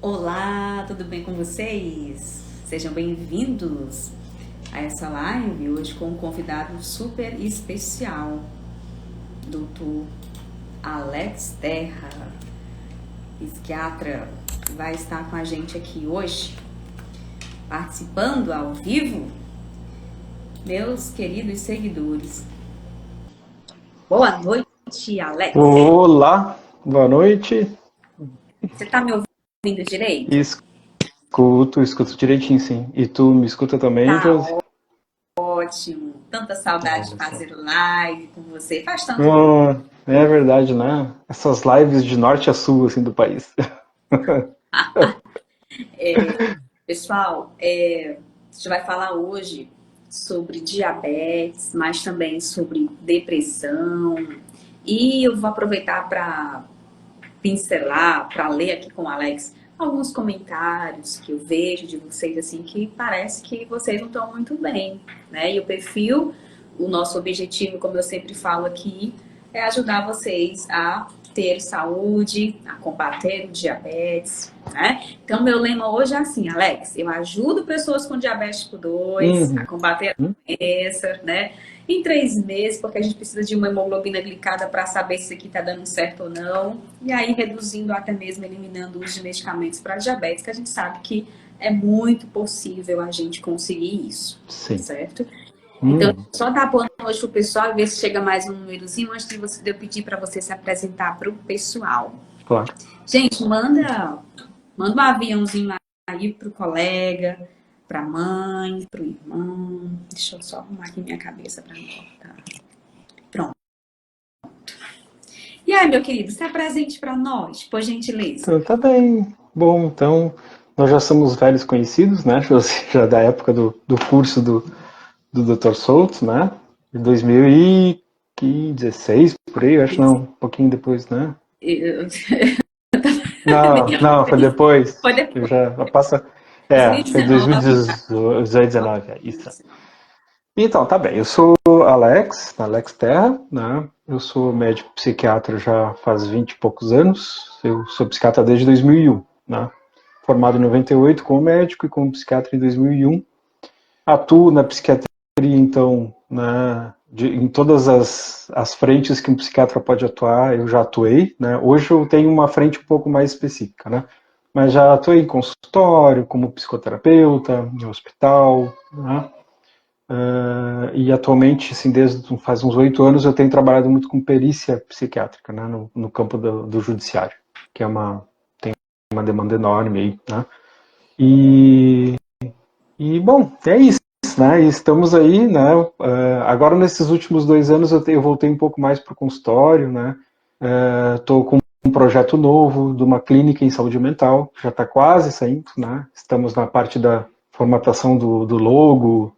Olá, tudo bem com vocês? Sejam bem-vindos a essa live hoje com um convidado super especial, Dr. Alex Terra, psiquiatra, que vai estar com a gente aqui hoje, participando ao vivo. Meus queridos seguidores, boa noite, Alex. Olá, boa noite. Você tá me ouvindo direito? Escuto direitinho, sim. E tu me escuta também, Tá Josi? ótimo, tanta saudade de Olha só. fazer live com você. Faz tanto tempo. Oh, é verdade, né? Essas lives de norte a sul, assim, do país. Pessoal, a gente vai falar hoje sobre diabetes, mas também sobre depressão. E eu vou aproveitar para pincelar, para ler aqui com o Alex alguns comentários que eu vejo de vocês, assim, que parece que vocês não estão muito bem, né? E o perfil, o nosso objetivo, como eu sempre falo aqui, é ajudar vocês a ter saúde, a combater o diabetes, né? Então, meu lema hoje é assim, Alex, eu ajudo pessoas com diabetes tipo 2 a Uhum. combater a doença, né? Em 3 meses, porque a gente precisa de uma hemoglobina glicada para saber se isso aqui está dando certo ou não. E aí, reduzindo, até mesmo eliminando os medicamentos para diabetes, que a gente sabe que é muito possível a gente conseguir isso, Sim. certo? Então, Uhum. só dar boa noite pro pessoal e ver se chega mais um númerozinho antes de eu pedir para você se apresentar para o pessoal. Claro. Gente, manda um aviãozinho aí pro colega, pra mãe, pro irmão. Deixa eu só arrumar aqui minha cabeça para não cortar. Pronto. E aí, meu querido, se apresente para nós, por gentileza. Então, tá bem. Bom, então, nós já somos velhos conhecidos, né, Josi? Já da época do curso do Dr. Souto, né? De 2016, por aí, eu acho, não, um pouquinho depois, né? Eu- Não, foi depois. Foi Eu depois, já passa. É, foi 2019. 2018, 19, é isso. Então, tá bem. Eu sou Alex Terra, né? Eu sou médico psiquiatra já faz 20 e poucos anos. Eu sou psiquiatra desde 2001, né? Formado em 98 como médico e como psiquiatra em 2001. Atuo na psiquiatria, então, né, em todas as frentes que um psiquiatra pode atuar, eu já atuei, né? Hoje eu tenho uma frente um pouco mais específica, né? Mas já atuei em consultório, como psicoterapeuta, em hospital, né? E atualmente, assim, desde faz uns 8 anos, eu tenho trabalhado muito com perícia psiquiátrica, né? No campo do judiciário, que tem uma demanda enorme aí, né? E, bom, é isso, né? E estamos aí, né? Agora, nesses últimos 2 anos, eu voltei um pouco mais para o consultório, né? Estou com um projeto novo de uma clínica em saúde mental, já está quase saindo, né? Estamos na parte da formatação do logo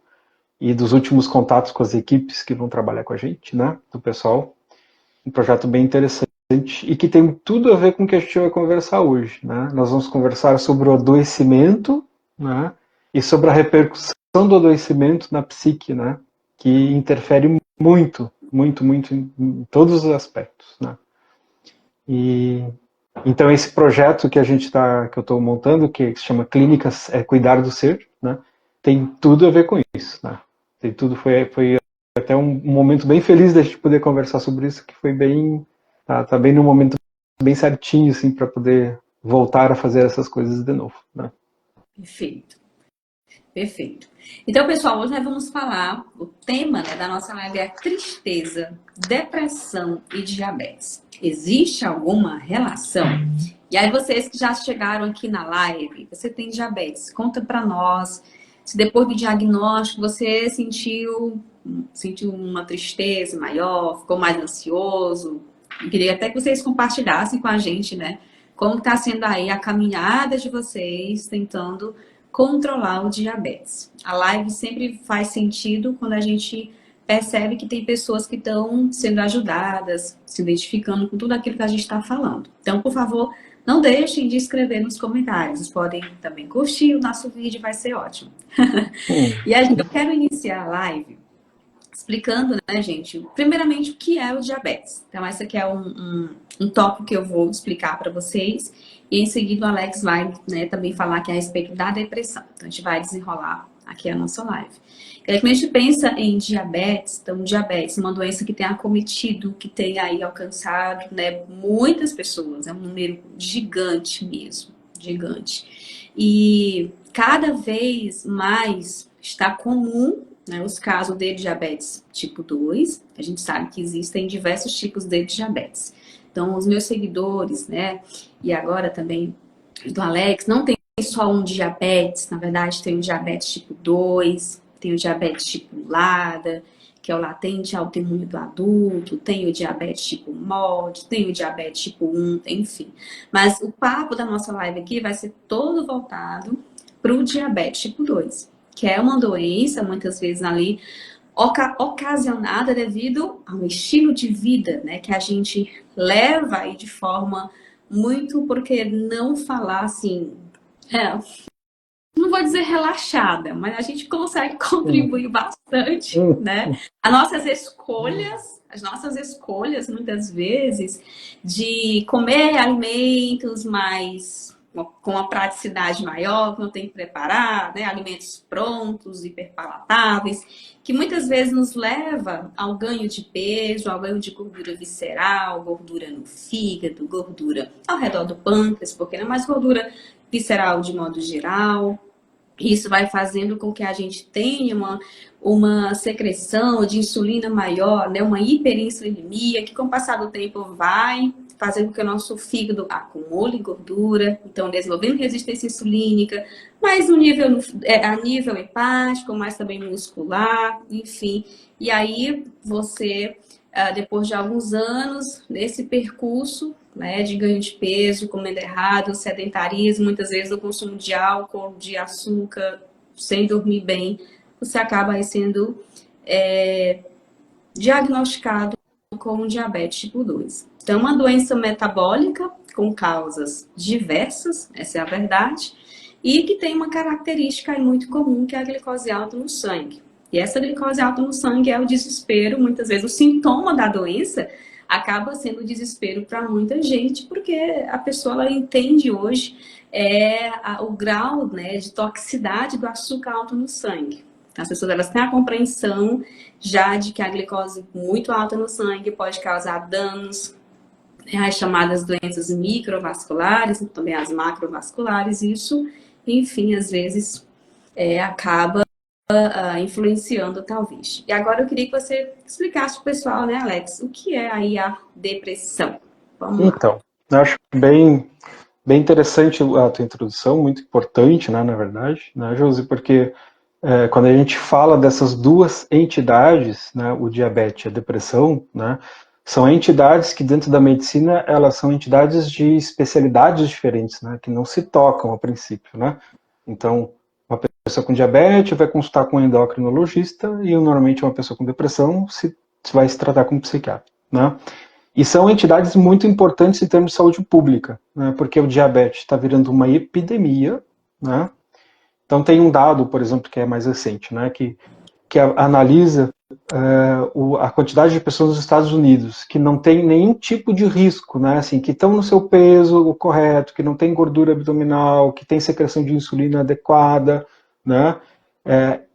e dos últimos contatos com as equipes que vão trabalhar com a gente, né? Do pessoal. Um projeto bem interessante e que tem tudo a ver com o que a gente vai conversar hoje, né? Nós vamos conversar sobre o adoecimento, né? E sobre a repercussão do adoecimento na psique, né? Que interfere muito, muito, muito em todos os aspectos, né? E então esse projeto que eu estou montando, que se chama Clínicas Cuidar do Ser, né? Tem tudo a ver com isso, né? Tem tudo foi até um momento bem feliz da gente poder conversar sobre isso, que foi bem tá bem no momento bem certinho assim para poder voltar a fazer essas coisas de novo, né? Perfeito. Perfeito. Então, pessoal, hoje nós vamos falar, o tema, né, da nossa live é tristeza, depressão e diabetes. Existe alguma relação? E aí, vocês que já chegaram aqui na live, você tem diabetes, conta pra nós se depois do diagnóstico você sentiu uma tristeza maior, ficou mais ansioso. Eu queria até que vocês compartilhassem com a gente, né, como está sendo aí a caminhada de vocês tentando controlar o diabetes. A live sempre faz sentido quando a gente percebe que tem pessoas que estão sendo ajudadas, se identificando com tudo aquilo que a gente está falando. Então, por favor, não deixem de escrever nos comentários. Vocês podem também curtir o nosso vídeo, vai ser ótimo. Hum. E eu quero iniciar a live explicando, né, gente, primeiramente o que é o diabetes. Então, esse aqui é um tópico que eu vou explicar para vocês. E em seguida o Alex vai, né, também falar aqui a respeito da depressão. Então a gente vai desenrolar aqui a nossa live. E aí, quando a gente pensa em diabetes, então diabetes, uma doença que tem acometido, que tem aí alcançado, né, muitas pessoas, é um número gigante mesmo, gigante. E cada vez mais está comum, né, os casos de diabetes tipo 2. A gente sabe que existem diversos tipos de diabetes. Então, os meus seguidores, né, e agora também do Alex, não tem só um diabetes, na verdade tem o diabetes tipo 2, tem o diabetes tipo LADA, que é o latente autoimune do adulto, tem o diabetes tipo MOD, tem o diabetes tipo 1, enfim. Mas o papo da nossa live aqui vai ser todo voltado para o diabetes tipo 2, que é uma doença, muitas vezes ali, ocasionada devido ao estilo de vida, né, que a gente leva aí de forma muito, porque não falar assim, é, não vou dizer relaxada, mas a gente consegue contribuir bastante, né? As nossas escolhas, muitas vezes, de comer alimentos mais com uma praticidade maior, que não tem que preparar, né? Alimentos prontos, hiperpalatáveis, que muitas vezes nos leva ao ganho de peso, ao ganho de gordura visceral, gordura no fígado, gordura ao redor do pâncreas, porque não é mais gordura visceral de modo geral. Isso vai fazendo com que a gente tenha uma secreção de insulina maior, né? Uma hiperinsulinemia, que com o passar do tempo vai fazendo com que o nosso fígado acumule gordura, então desenvolvendo resistência insulínica, mais no nível, a nível hepático, mas também muscular, enfim. E aí você, depois de alguns anos, nesse percurso, né, de ganho de peso, comendo errado, sedentarismo, muitas vezes o consumo de álcool, de açúcar, sem dormir bem, você acaba aí sendo diagnosticado com diabetes tipo 2. Então, uma doença metabólica com causas diversas, essa é a verdade, e que tem uma característica aí muito comum, que é a glicose alta no sangue. E essa glicose alta no sangue é o desespero, muitas vezes o sintoma da doença acaba sendo desespero para muita gente, porque a pessoa ela entende hoje o grau, né, de toxicidade do açúcar alto no sangue. As pessoas elas têm a compreensão já de que a glicose muito alta no sangue pode causar danos, as chamadas doenças microvasculares, também as macrovasculares. Isso, enfim, às vezes acaba influenciando talvez. E agora eu queria que você explicasse para o pessoal, né, Alex, o que é aí a depressão? Vamos lá. Então, eu acho bem interessante a tua introdução, muito importante, né, na verdade, né, Josi, porque quando a gente fala dessas duas entidades, né, o diabetes e a depressão, né, são entidades que dentro da medicina elas são entidades de especialidades diferentes, né, que não se tocam a princípio, né. Então, uma pessoa com diabetes vai consultar com um endocrinologista e normalmente uma pessoa com depressão vai se tratar com um psiquiatra, né. E são entidades muito importantes em termos de saúde pública, né, porque o diabetes está virando uma epidemia, né. Então tem um dado, por exemplo, que é mais recente, né, que analisa a quantidade de pessoas nos Estados Unidos que não tem nenhum tipo de risco, né, assim, que estão no seu peso correto, que não tem gordura abdominal, que tem secreção de insulina adequada, né,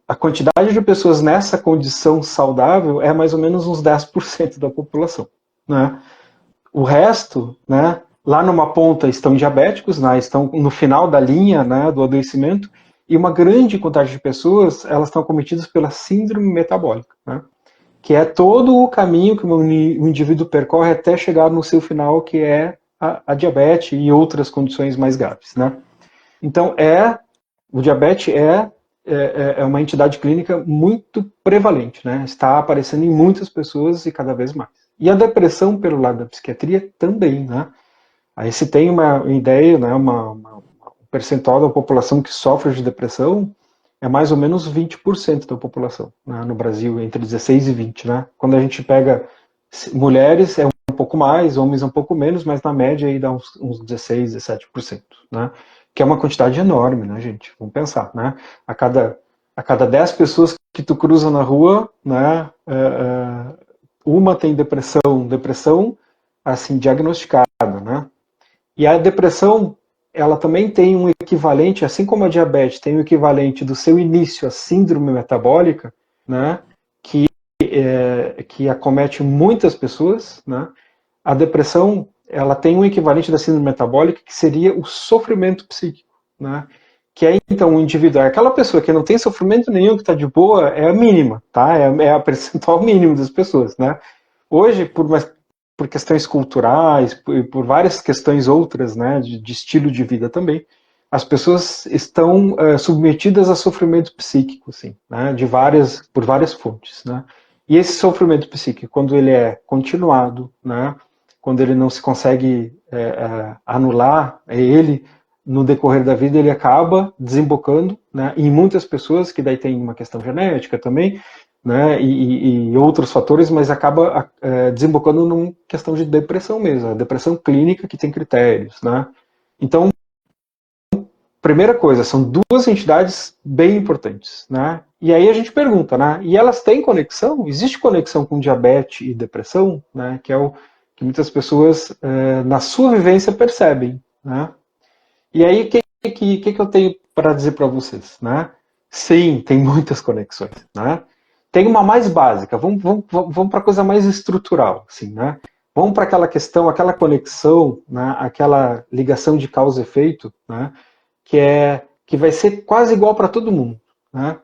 a quantidade de pessoas nessa condição saudável é mais ou menos uns 10% da população, né. O resto, né, lá numa ponta estão diabéticos, né, estão no final da linha, né, do adoecimento, e uma grande quantidade de pessoas elas estão cometidas pela síndrome metabólica, né, que é todo o caminho que o indivíduo percorre até chegar no seu final, que é a diabetes e outras condições mais graves, né. Então, o diabetes é uma entidade clínica muito prevalente, né, está aparecendo em muitas pessoas e cada vez mais. E a depressão, pelo lado da psiquiatria, também, né. Aí se tem uma ideia, né, um percentual da população que sofre de depressão é mais ou menos 20% da população, né, no Brasil, entre 16 e 20, né. Quando a gente pega mulheres é um pouco mais, homens um pouco menos, mas na média aí dá uns 16, 17%, né, que é uma quantidade enorme, né, gente, vamos pensar, né, a cada 10 pessoas que tu cruza na rua, né, uma tem depressão assim, diagnosticada, né? E a depressão, ela também tem um equivalente, assim como a diabetes tem o equivalente do seu início à síndrome metabólica, né, que acomete muitas pessoas, né, a depressão ela tem um equivalente da síndrome metabólica que seria o sofrimento psíquico, né, que é então o indivíduo, aquela pessoa que não tem sofrimento nenhum, que está de boa, é a mínima, tá? É a percentual mínima das pessoas, né? Hoje, por questões culturais, por várias questões outras, né, de estilo de vida também, as pessoas estão submetidas a sofrimento psíquico, assim, né, por várias fontes, né? E esse sofrimento psíquico, quando ele é continuado, né, quando ele não se consegue anular ele no decorrer da vida, ele acaba desembocando, né, em muitas pessoas, que daí tem uma questão genética também, né, e outros fatores, mas acaba desembocando numa questão de depressão mesmo, a depressão clínica que tem critérios, né. Então, primeira coisa, são duas entidades bem importantes, né, e aí a gente pergunta, né, e elas têm conexão? Existe conexão com diabetes e depressão, né, que é o que muitas pessoas, na sua vivência, percebem, né. E aí, o que eu tenho para dizer para vocês, né? Sim, tem muitas conexões, né? Tem uma mais básica, vamos para a coisa mais estrutural, assim, né? Vamos para aquela questão, aquela conexão, né? Aquela ligação de causa e efeito, né? Que vai ser quase igual para todo mundo, né?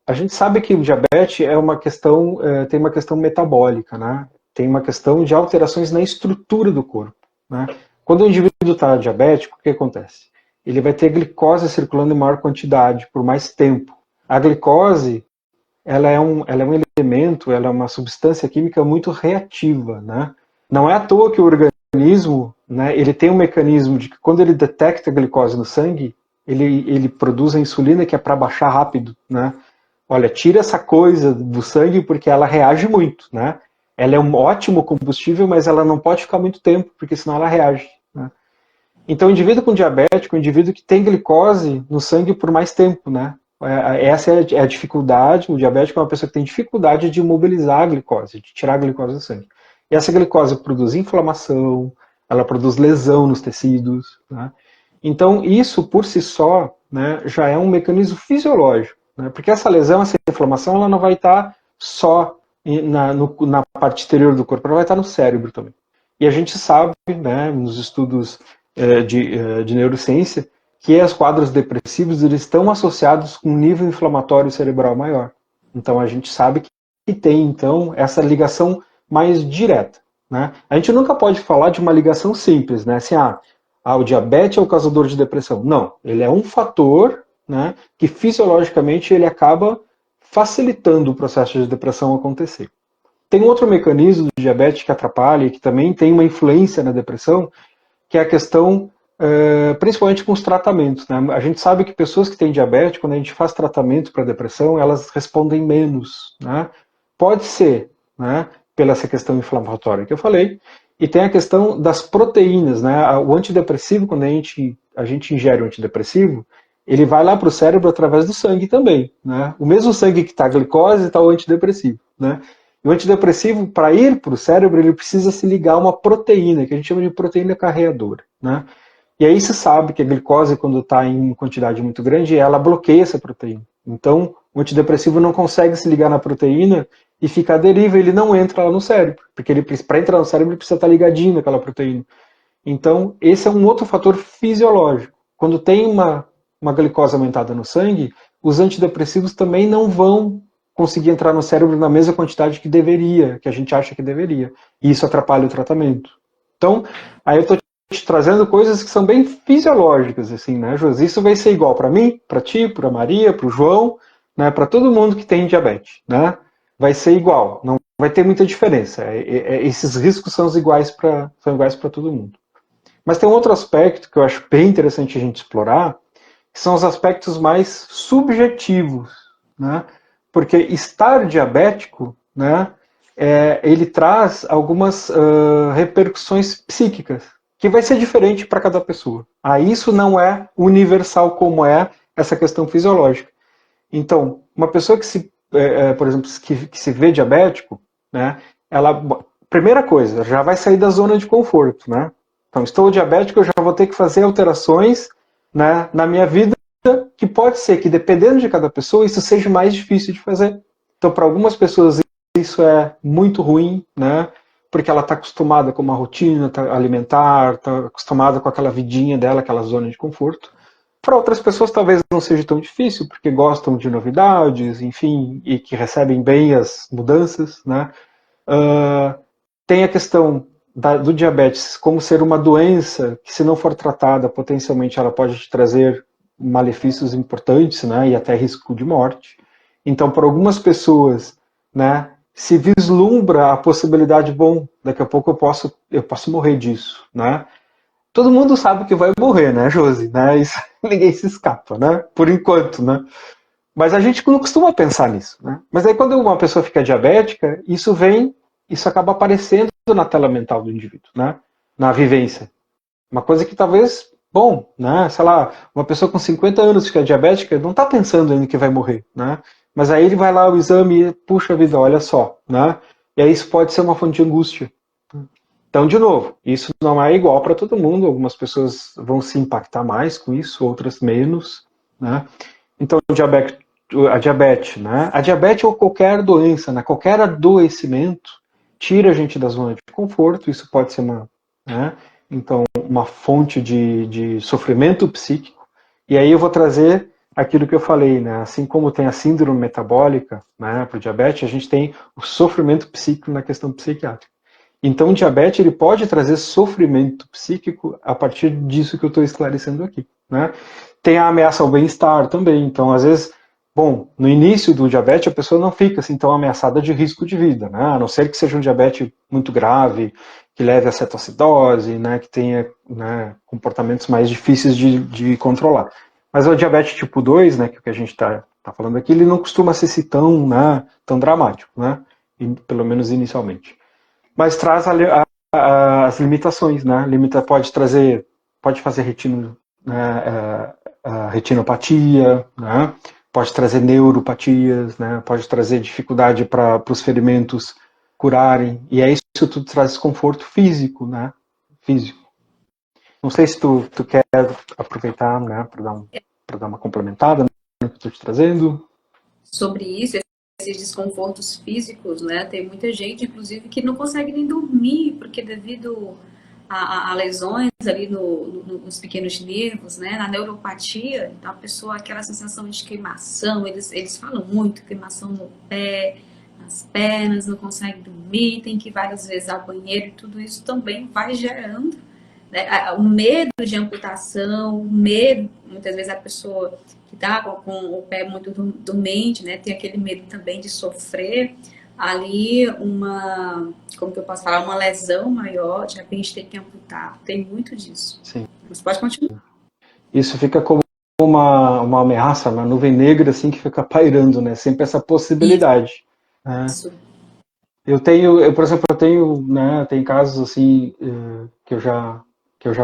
A gente sabe que o diabetes é uma questão, tem uma questão metabólica, né? Tem uma questão de alterações na estrutura do corpo, né? Quando o indivíduo está diabético, o que acontece? Ele vai ter glicose circulando em maior quantidade por mais tempo. A glicose, ela é um elemento, ela é uma substância química muito reativa, né? Não é à toa que o organismo, né, ele tem um mecanismo de que quando ele detecta a glicose no sangue, ele produz a insulina que é para baixar rápido, né? Olha, tira essa coisa do sangue porque ela reage muito, né? Ela é um ótimo combustível, mas ela não pode ficar muito tempo, porque senão ela reage, né? Então, o indivíduo com diabetes, o indivíduo que tem glicose no sangue por mais tempo, né? Essa é a dificuldade, o diabético é uma pessoa que tem dificuldade de mobilizar a glicose, de tirar a glicose do sangue. E essa glicose produz inflamação, ela produz lesão nos tecidos, né? Então, isso por si só, né, já é um mecanismo fisiológico, né? Porque essa lesão, essa inflamação, ela não vai estar só na parte exterior do corpo, ela vai estar no cérebro também. E a gente sabe, né, nos estudos de neurociência, que os quadros depressivos eles estão associados com um nível inflamatório cerebral maior. Então a gente sabe que tem então essa ligação mais direta, né? A gente nunca pode falar de uma ligação simples, né? Assim, o diabetes é o causador de depressão. Não, ele é um fator, né, que fisiologicamente ele acaba facilitando o processo de depressão acontecer. Tem um outro mecanismo do diabetes que atrapalha e que também tem uma influência na depressão, que é a questão, principalmente com os tratamentos, né? A gente sabe que pessoas que têm diabetes, quando a gente faz tratamento para depressão, elas respondem menos, né? Pode ser, né, pela essa questão inflamatória que eu falei, e tem a questão das proteínas, né? O antidepressivo, quando a gente ingere o antidepressivo, ele vai lá para o cérebro através do sangue também, né? O mesmo sangue que está a glicose está o antidepressivo, né? E o antidepressivo, para ir para o cérebro, ele precisa se ligar a uma proteína, que a gente chama de proteína carreadora, né? E aí se sabe que a glicose, quando está em quantidade muito grande, ela bloqueia essa proteína. Então, o antidepressivo não consegue se ligar na proteína e fica à deriva, ele não entra lá no cérebro, porque para entrar no cérebro ele precisa estar ligadinho naquela proteína. Então, esse é um outro fator fisiológico. Quando tem uma glicose aumentada no sangue, os antidepressivos também não vão conseguir entrar no cérebro na mesma quantidade que deveria, que a gente acha que deveria. E isso atrapalha o tratamento. Então, aí eu estou te trazendo coisas que são bem fisiológicas, assim, né, Josi? Isso vai ser igual para mim, para ti, para Maria, para o João, né, para todo mundo que tem diabetes, né? Vai ser igual, não vai ter muita diferença. Esses riscos são iguais para todo mundo. Mas tem um outro aspecto que eu acho bem interessante a gente explorar, que são os aspectos mais subjetivos, né? Porque estar diabético, né, ele traz algumas repercussões psíquicas, que vai ser diferente para cada pessoa. Isso não é universal como é essa questão fisiológica. Então, uma pessoa que por exemplo, que se vê diabético, né, ela, primeira coisa, já vai sair da zona de conforto, né? Então, estou diabético, eu já vou ter que fazer alterações, né, na minha vida, que pode ser que, dependendo de cada pessoa, isso seja mais difícil de fazer. Então, para algumas pessoas, isso é muito ruim, né, porque ela está acostumada com uma rotina alimentar, está acostumada com aquela vidinha dela, aquela zona de conforto. Para outras pessoas, talvez não seja tão difícil, porque gostam de novidades, enfim, e que recebem bem as mudanças, né. Tem a questão do diabetes como ser uma doença que, se não for tratada, potencialmente ela pode te trazer malefícios importantes, né, e até risco de morte. Então, para algumas pessoas, né, se vislumbra a possibilidade, bom, daqui a pouco eu posso morrer disso, né? Todo mundo sabe que vai morrer, né, Josi? Né? Isso, ninguém se escapa, né? Por enquanto, né? Mas a gente não costuma pensar nisso, né? Mas aí quando uma pessoa fica diabética, isso acaba aparecendo na tela mental do indivíduo, né? Na vivência. Uma coisa que talvez, bom, né? Sei lá, uma pessoa com 50 anos fica diabética, não está pensando ainda que vai morrer, né? Mas aí ele vai lá o exame e, puxa vida, olha só, né? E aí isso pode ser uma fonte de angústia. Então, de novo, isso não é igual para todo mundo. Algumas pessoas vão se impactar mais com isso, outras menos, né? Então, a diabetes, né? A diabetes ou qualquer doença, né? Qualquer adoecimento tira a gente da zona de conforto. Isso pode ser né? Então, uma fonte de sofrimento psíquico. E aí eu vou trazer aquilo que eu falei, né? Assim como tem a síndrome metabólica, né? Para o diabetes, a gente tem o sofrimento psíquico na questão psiquiátrica. Então, o diabetes ele pode trazer sofrimento psíquico a partir disso que eu estou esclarecendo aqui, né? Tem a ameaça ao bem-estar também. Então, às vezes, bom, no início do diabetes a pessoa não fica assim tão ameaçada de risco de vida, né? A não ser que seja um diabetes muito grave, que leve a cetoacidose, né? Que tenha, né, comportamentos mais difíceis de controlar. Mas o diabetes tipo 2, né, que é o que a gente está falando aqui, ele não costuma ser assim tão, né, tão dramático, né? Pelo menos inicialmente. Mas traz as limitações, né? Pode fazer né, a retinopatia, né? Pode trazer neuropatias, né? Pode trazer dificuldade para os ferimentos curarem, e é isso tudo traz desconforto físico, né? Físico. Não sei se tu quer aproveitar, né, para dar uma complementada no que eu estou te trazendo. Sobre isso, esses desconfortos físicos, né? Tem muita gente, inclusive, que não consegue nem dormir, porque devido a lesões ali nos pequenos nervos, né? Na neuropatia, então a pessoa, aquela sensação de queimação, eles falam muito, queimação no pé, nas pernas, não consegue dormir, tem que ir várias vezes ao banheiro, e tudo isso também vai gerando, né, o medo de amputação, o medo, muitas vezes a pessoa que está com o pé muito dormente, né, tem aquele medo também de sofrer ali como que eu posso falar, uma lesão maior, de repente tem que amputar, tem muito disso. Sim. Mas pode continuar. Isso fica como uma ameaça, uma nuvem negra assim que fica pairando, né? Sempre essa possibilidade. Né? Isso. Por exemplo, né, tem casos assim que eu já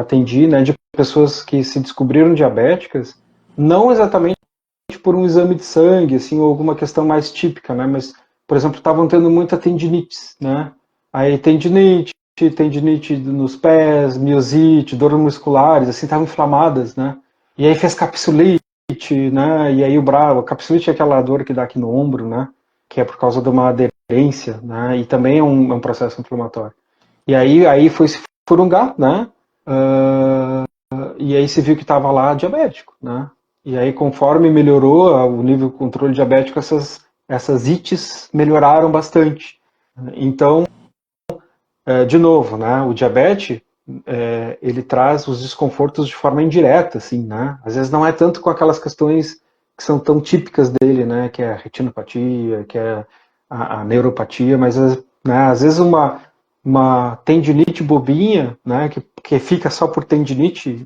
atendi, né, de pessoas que se descobriram diabéticas, não exatamente por um exame de sangue, assim, ou alguma questão mais típica, né, mas, por exemplo, estavam tendo muita tendinite, né, aí tendinite nos pés, miosite, dores musculares, assim, estavam inflamadas, né, e aí fez capsulite, né, e aí a capsulite é aquela dor que dá aqui no ombro, né, que é por causa de uma aderência, né, e também é um processo inflamatório. E aí foi se furungar, né, e aí se viu que estava lá diabético, né, e aí conforme melhorou o nível de controle diabético, essas ites melhoraram bastante. Então, de novo, né, o diabetes, ele traz os desconfortos de forma indireta, assim, né? Às vezes não é tanto com aquelas questões que são tão típicas dele, né? Que é a retinopatia, que é a neuropatia, mas, né, às vezes uma tendinite bobinha, né? Que fica só por tendinite,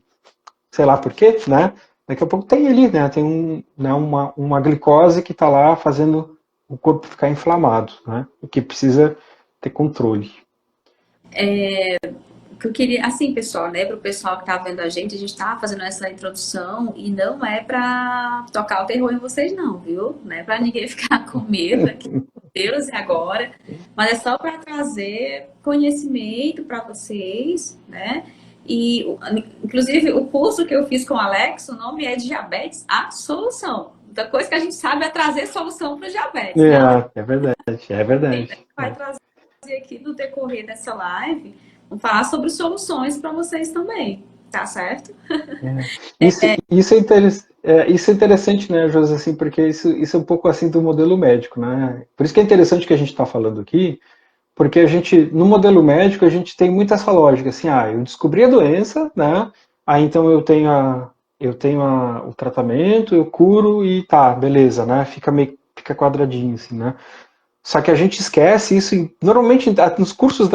sei lá por quê, né? Daqui a pouco tem ali, né? Tem uma glicose que está lá fazendo o corpo ficar inflamado, né? E que precisa ter controle. O que eu queria, assim, pessoal, né, para o pessoal que tá vendo a gente tá fazendo essa introdução e não é para tocar o terror em vocês, não, viu? Não é para ninguém ficar com medo aqui, Deus, e agora, mas é só para trazer conhecimento para vocês, né? E, inclusive, o curso que eu fiz com o Alex, o nome é Diabetes, a Solução. Outra coisa que a gente sabe é trazer solução para o diabetes, né, Alex? É verdade, é verdade. A gente vai trazer aqui no decorrer dessa live, vamos falar sobre soluções para vocês também, tá certo? É. Isso é interessante, né, José, assim, porque isso é um pouco assim do modelo médico, né? Por isso que é interessante que a gente está falando aqui, porque a gente, no modelo médico, a gente tem muita essa lógica, assim, eu descobri a doença, né? Aí então o tratamento, eu curo e tá, beleza, né? Fica quadradinho, assim, né? Só que a gente esquece isso, normalmente nos cursos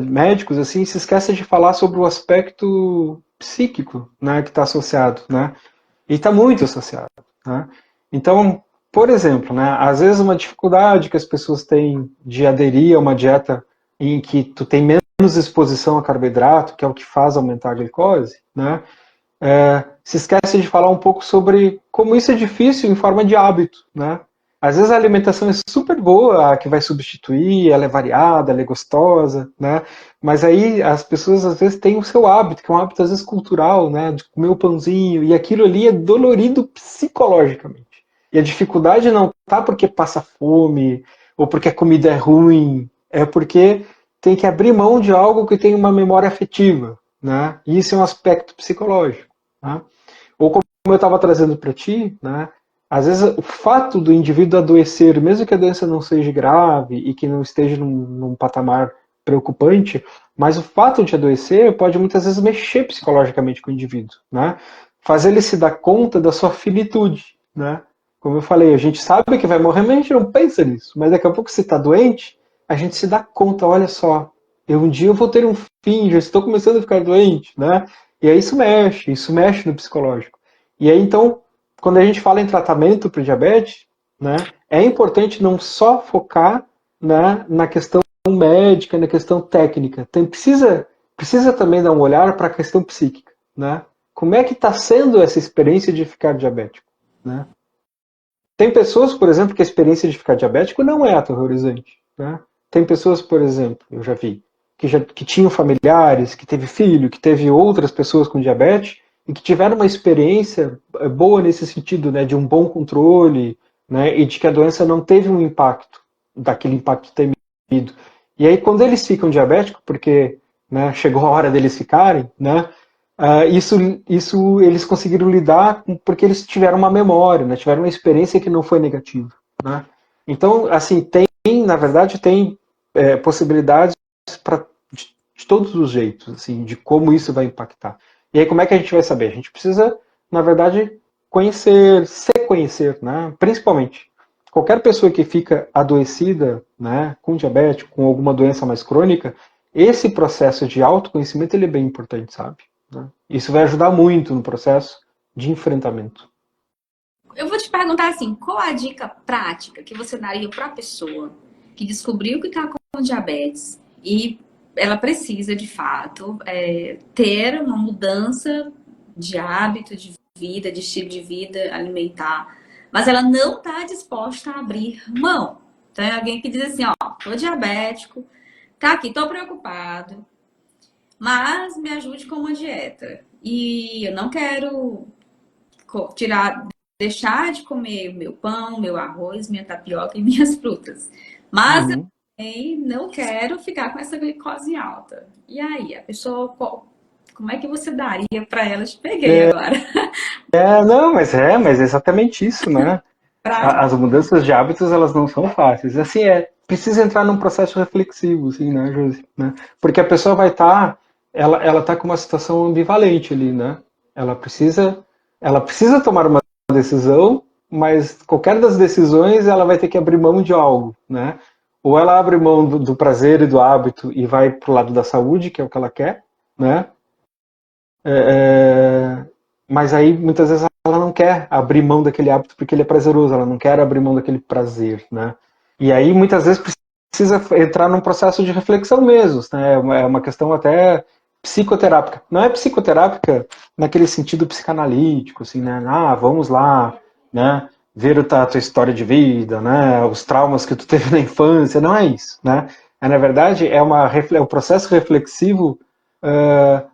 médicos, assim, se esquece de falar sobre o aspecto psíquico, né, que está associado, né? E está muito associado, né? Então, por exemplo, né, às vezes uma dificuldade que as pessoas têm de aderir a uma dieta em que tu tem menos exposição a carboidrato, que é o que faz aumentar a glicose, né? Se esquece de falar um pouco sobre como isso é difícil em forma de hábito, né? Às vezes a alimentação é super boa, a que vai substituir, ela é variada, ela é gostosa, né? Mas aí as pessoas às vezes têm o seu hábito, que é um hábito às vezes cultural, né? De comer o pãozinho, e aquilo ali é dolorido psicologicamente. E a dificuldade não tá porque passa fome, ou porque a comida é ruim, é porque tem que abrir mão de algo que tem uma memória afetiva, né? E isso é um aspecto psicológico. Né? Ou como eu estava trazendo para ti, né? Às vezes o fato do indivíduo adoecer, mesmo que a doença não seja grave e que não esteja num patamar preocupante, mas o fato de adoecer pode muitas vezes mexer psicologicamente com o indivíduo, né? Fazer ele se dar conta da sua finitude, né? Como eu falei, a gente sabe que vai morrer, mas a gente não pensa nisso. Mas daqui a pouco você está doente, a gente se dá conta, olha só, um dia eu vou ter um fim, já estou começando a ficar doente, né? E aí isso mexe no psicológico. E aí então, quando a gente fala em tratamento para diabetes, né, é importante não só focar, né, na questão médica, na questão técnica. Precisa também dar um olhar para a questão psíquica, né? Como é que está sendo essa experiência de ficar diabético, né? Tem pessoas, por exemplo, que a experiência de ficar diabético não é aterrorizante, né? Tem pessoas, por exemplo, eu já vi, que tinham familiares, que teve filho, que teve outras pessoas com diabetes e que tiveram uma experiência boa nesse sentido, né, de um bom controle, né, e de que a doença não teve um impacto, daquele impacto temido. E aí, quando eles ficam diabéticos, porque, né, chegou a hora deles ficarem, né, isso eles conseguiram lidar porque eles tiveram uma memória, né, tiveram uma experiência que não foi negativa. Né? Então, assim, na verdade, tem possibilidades de todos os jeitos, assim, de como isso vai impactar. E aí, como é que a gente vai saber? A gente precisa, na verdade, se conhecer, né? Principalmente. Qualquer pessoa que fica adoecida, né, com diabetes, com alguma doença mais crônica, esse processo de autoconhecimento ele é bem importante, sabe? Né? Isso vai ajudar muito no processo de enfrentamento. Eu vou te perguntar assim, qual a dica prática que você daria para a pessoa que descobriu que está com diabetes e ela precisa, de fato, ter uma mudança de hábito de vida, de estilo de vida alimentar, mas ela não está disposta a abrir mão. Então, é alguém que diz assim, ó, tô diabético, tá aqui, tô preocupado, mas me ajude com uma dieta. E eu não quero deixar de comer meu pão, meu arroz, minha tapioca e minhas frutas. Mas eu Uhum. também não quero ficar com essa glicose alta. E aí, a pessoa, como é que você daria para ela? Te peguei agora. Não, mas é exatamente isso, né? Pra... As mudanças de hábitos, elas não são fáceis. Assim, precisa entrar num processo reflexivo, assim, né, Josi? Né? Porque a pessoa vai estar, ela tá com uma situação ambivalente ali, né? Ela precisa, ela precisa tomar uma decisão, mas qualquer das decisões, ela vai ter que abrir mão de algo, né? Ou ela abre mão do prazer e do hábito e vai pro lado da saúde, que é o que ela quer, né? É, mas aí muitas vezes ela não quer abrir mão daquele hábito porque ele é prazeroso, ela não quer abrir mão daquele prazer, né? E aí muitas vezes precisa entrar num processo de reflexão mesmo, né? É uma questão até psicoterápica. Não é psicoterápica naquele sentido psicanalítico, assim, né? Vamos lá, né? Ver a tua história de vida, né? Os traumas que tu teve na infância, não é isso, né? Na verdade, é um processo reflexivo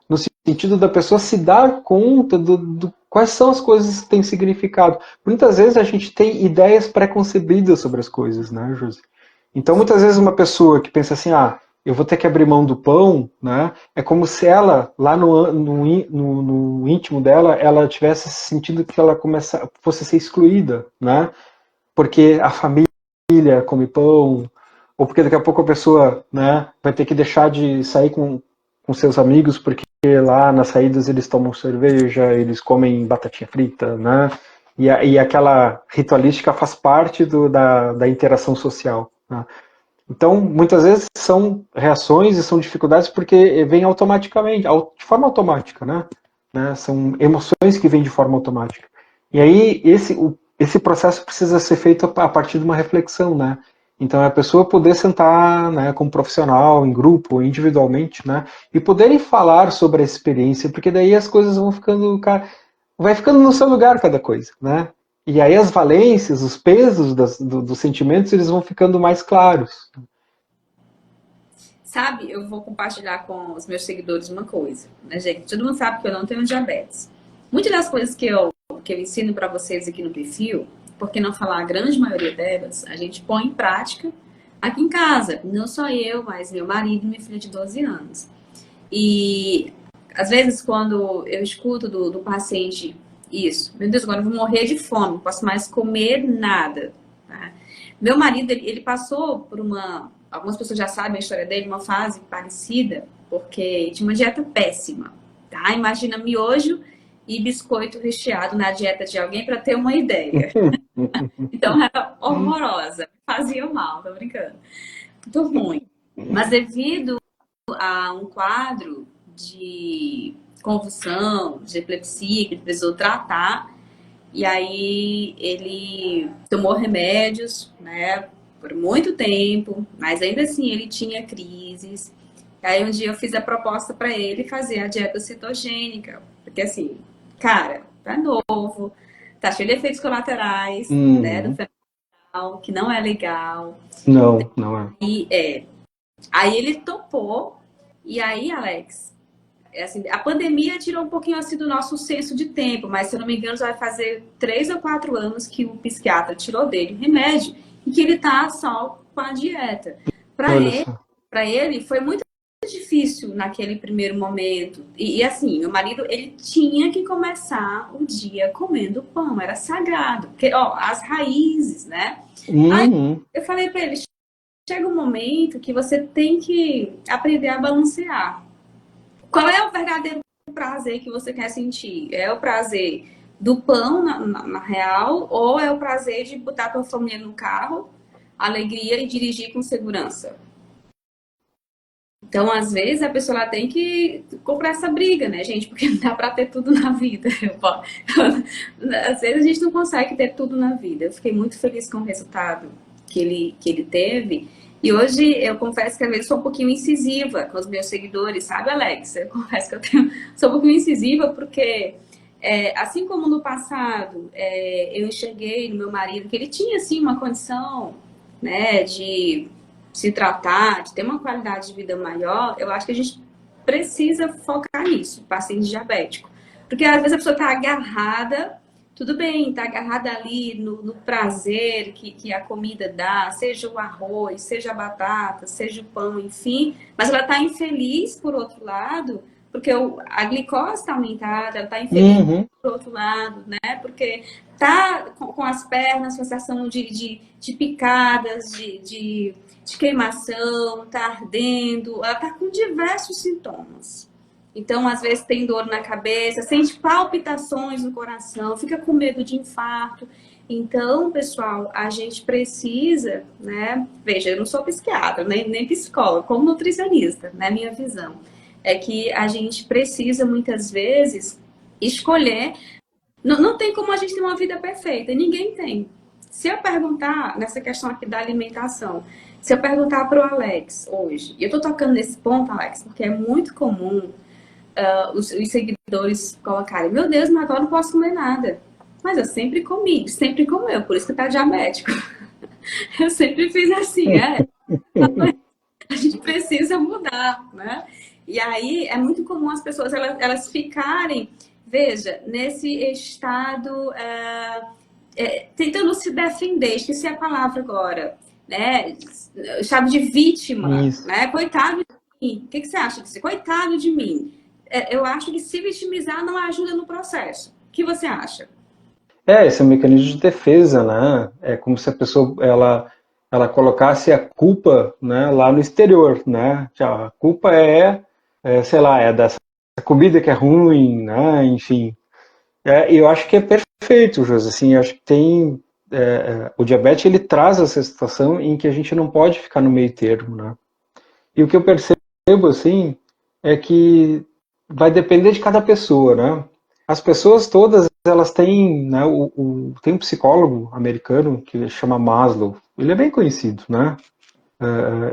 no sentido da pessoa se dar conta do quais são as coisas que têm significado. Muitas vezes a gente tem ideias pré-concebidas sobre as coisas, né, Josi? Então, muitas vezes uma pessoa que pensa assim, eu vou ter que abrir mão do pão, né? É como se ela, lá no íntimo dela, ela tivesse sentido que ela fosse a ser excluída, né? Porque a família come pão, ou porque daqui a pouco a pessoa, né, vai ter que deixar de sair com seus amigos porque lá nas saídas eles tomam cerveja, eles comem batatinha frita, né? E aquela ritualística faz parte da interação social, né? Então, muitas vezes são reações e são dificuldades porque vêm automaticamente, de forma automática, né? São emoções que vêm de forma automática. E aí, esse processo precisa ser feito a partir de uma reflexão, né? Então, é a pessoa poder sentar, né, como profissional, em grupo, individualmente, né? E poderem falar sobre a experiência, porque daí as coisas vão ficando, vai ficando no seu lugar cada coisa, né? E aí as valências, os pesos dos sentimentos, eles vão ficando mais claros. Sabe, eu vou compartilhar com os meus seguidores uma coisa, né, gente? Todo mundo sabe que eu não tenho diabetes. Muitas das coisas que eu ensino para vocês aqui no perfil, por que não falar a grande maioria delas, a gente põe em prática aqui em casa. Não só eu, mas meu marido e minha filha de 12 anos. E às vezes, quando eu escuto do paciente isso, meu Deus, agora eu vou morrer de fome, não posso mais comer nada. Tá? Meu marido, ele passou por algumas pessoas já sabem a história dele, uma fase parecida, porque tinha uma dieta péssima. Tá? Imagina miojo e biscoito recheado na dieta de alguém para ter uma ideia. Então era horrorosa, fazia mal, tô brincando. Muito ruim. Mas devido a um quadro de convulsão, de epilepsia, que ele precisou tratar. E aí ele tomou remédios, né, por muito tempo, mas ainda assim ele tinha crises. Aí um dia eu fiz a proposta para ele fazer a dieta cetogênica, porque assim, cara, tá novo, tá cheio de efeitos colaterais, né, do fenol, que não é legal. Não, não é. Aí ele topou, e aí, Alex, assim, a pandemia tirou um pouquinho assim do nosso senso de tempo, mas se eu não me engano já vai fazer 3 ou 4 anos que o psiquiatra tirou dele remédio e que ele tá só com a dieta. Para Olha ele, só. para ele foi muito difícil naquele primeiro momento. E assim, meu marido, ele tinha que começar o dia comendo pão, era sagrado, porque ó, as raízes, né? Aí Uhum. eu falei para ele, chega um momento que você tem que aprender a balancear. Qual é o verdadeiro prazer que você quer sentir? É o prazer do pão na real ou é o prazer de botar tua família no carro, alegria e dirigir com segurança? Então, às vezes, a pessoa ela tem que comprar essa briga, né, gente? Porque não dá pra ter tudo na vida. Às vezes a gente não consegue ter tudo na vida. Eu fiquei muito feliz com o resultado que ele teve. E hoje eu confesso que às vezes sou um pouquinho incisiva com os meus seguidores, sabe, Alex? Eu confesso que sou um pouquinho incisiva porque, assim como no passado, eu enxerguei no meu marido que ele tinha, assim, uma condição, né, de se tratar, de ter uma qualidade de vida maior, eu acho que a gente precisa focar nisso, paciente diabético. Porque às vezes a pessoa está agarrada, tudo bem, está agarrada ali no prazer que a comida dá, seja o arroz, seja a batata, seja o pão, enfim, mas ela está infeliz por outro lado, porque a glicose está aumentada, ela está infeliz Uhum. por outro lado, né? Porque tá com as pernas, sensação de picadas, de queimação, tá ardendo, ela tá com diversos sintomas. Então, às vezes tem dor na cabeça, sente palpitações no coração, fica com medo de infarto. Então, pessoal, a gente precisa, né? Veja, eu não sou psiquiatra, nem psicóloga, como nutricionista, né? Minha visão é que a gente precisa, muitas vezes, escolher. Não tem como a gente ter uma vida perfeita, ninguém tem. Se eu perguntar, nessa questão aqui da alimentação, se eu perguntar para o Alex hoje, e eu estou tocando nesse ponto, Alex, porque é muito comum os seguidores colocarem, meu Deus, mas agora não posso comer nada. Mas eu sempre comi, sempre comeu, por isso que tá diabético. Eu sempre fiz assim, a gente precisa mudar, né? E aí é muito comum as pessoas elas ficarem, veja, nesse estado tentando se defender, esqueci a palavra agora, né? Estado de vítima, Isso. né? Coitado de mim. O que você acha disso? Coitado de mim. Eu acho que se vitimizar não ajuda no processo. O que você acha? Esse é um mecanismo de defesa, né? É como se a pessoa ela colocasse a culpa, né, lá no exterior, né? A culpa sei lá, é dessa comida que é ruim, né? Enfim, eu acho que é perfeito, José. Assim, eu acho que o diabetes ele traz essa situação em que a gente não pode ficar no meio termo, né? E o que eu percebo assim é que vai depender de cada pessoa, né? As pessoas todas elas têm, né? Tem um psicólogo americano que chama Maslow. Ele é bem conhecido, né?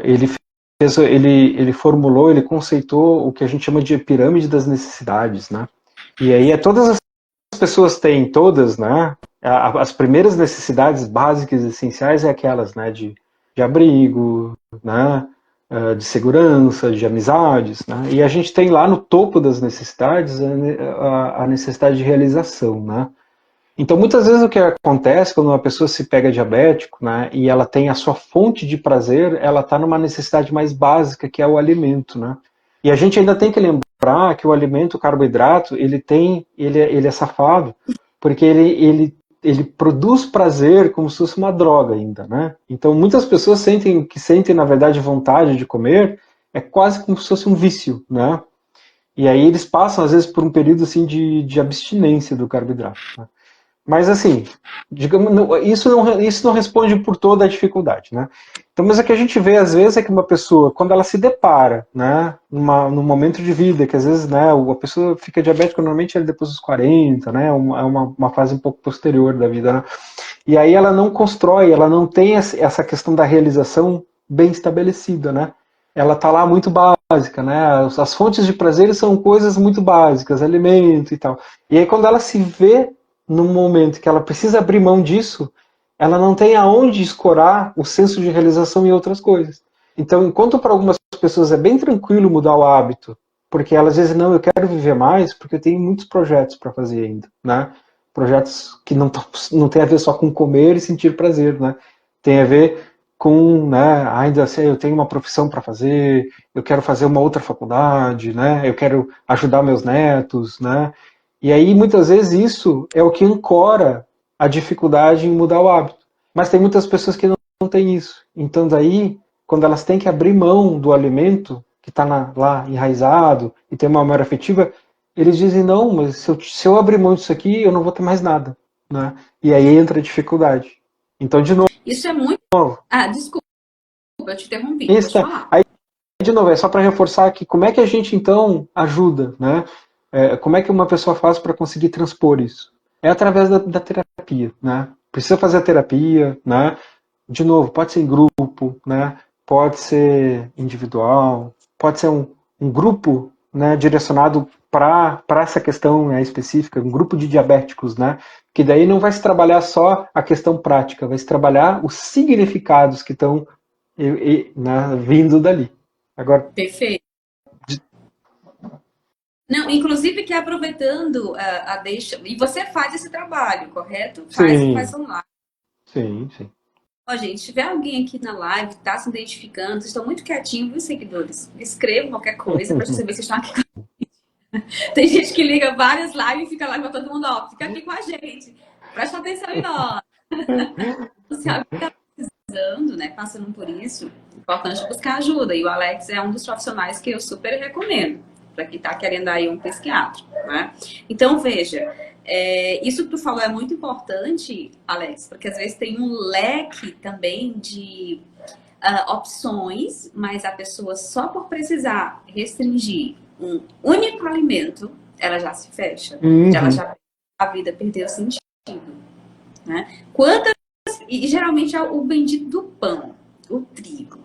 Ele formulou, ele conceitou o que a gente chama de pirâmide das necessidades, né? E aí todas as pessoas têm todas, né? As primeiras necessidades básicas e essenciais é aquelas, né? De abrigo, né? De segurança, de amizades, né? E a gente tem lá no topo das necessidades a necessidade de realização, né? Então, muitas vezes o que acontece quando uma pessoa se pega diabético, né, e ela tem a sua fonte de prazer, ela está numa necessidade mais básica, que é o alimento, né? E a gente ainda tem que lembrar que o alimento, o carboidrato, ele é safado, porque ele produz prazer como se fosse uma droga ainda, né? Então, muitas pessoas sentem, na verdade, vontade de comer, é quase como se fosse um vício, né? E aí eles passam, às vezes, por um período, assim, de abstinência do carboidrato, né? Mas assim, digamos, isso não responde por toda a dificuldade, né? Então, mas o que a gente vê às vezes é que uma pessoa, quando ela se depara, né, num momento de vida, que às vezes, né, a pessoa fica diabética normalmente depois dos 40, né, uma fase um pouco posterior da vida, né? E aí ela não constrói, ela não tem essa questão da realização bem estabelecida, né? Ela tá lá muito básica, né? As fontes de prazer são coisas muito básicas, alimento e tal. E aí quando ela se vê num momento que ela precisa abrir mão disso, ela não tem aonde escorar o senso de realização em outras coisas. Então, enquanto para algumas pessoas é bem tranquilo mudar o hábito, porque elas dizem, não, eu quero viver mais, porque eu tenho muitos projetos para fazer ainda, né? Projetos que não tem a ver só com comer e sentir prazer, né? Tem a ver com, né, ainda sei, eu tenho uma profissão para fazer, eu quero fazer uma outra faculdade, né? Eu quero ajudar meus netos, né? E aí, muitas vezes, isso é o que ancora a dificuldade em mudar o hábito. Mas tem muitas pessoas que não têm isso. Então, daí, quando elas têm que abrir mão do alimento que está lá enraizado e tem uma memória afetiva, eles dizem, não, mas se eu abrir mão disso aqui, eu não vou ter mais nada. Né? E aí entra a dificuldade. Então, de Isso é muito. Ah, desculpa, eu te interrompi, pode falar. aí, de novo, é só para reforçar que como é que a gente, então, ajuda, né? Como é que uma pessoa faz para conseguir transpor isso? É através da terapia, né? Precisa fazer a terapia, né? De novo, pode ser em grupo, né? Pode ser individual, pode ser um grupo, né, direcionado para essa questão, né, específica, um grupo de diabéticos, né? Que daí não vai se trabalhar só a questão prática, vai se trabalhar os significados que estão né, vindo dali. Agora, Perfeito. Não, inclusive que aproveitando a deixa. E você faz esse trabalho, correto? Faz sim, online. sim, sim. Ó, gente, se tiver alguém aqui na live que está se identificando, vocês estão muito quietinhos, viu, seguidores? Escrevam qualquer coisa para saber se vocês estão aqui. Tem gente que liga várias lives e fica lá com todo mundo, ó, fica aqui com a gente. Presta atenção em nós. Se alguém está precisando, né, passando por isso, é importante buscar ajuda. E o Alex é um dos profissionais que eu super recomendo para quem está querendo aí um psiquiatra, né? Então, veja, isso que tu falou é muito importante, Alex, porque às vezes tem um leque também de opções, mas a pessoa só por precisar restringir um único alimento, ela já se fecha. Ela Uhum. já a vida perdeu sentido, né? Quantas e geralmente é o bendito do pão, o trigo.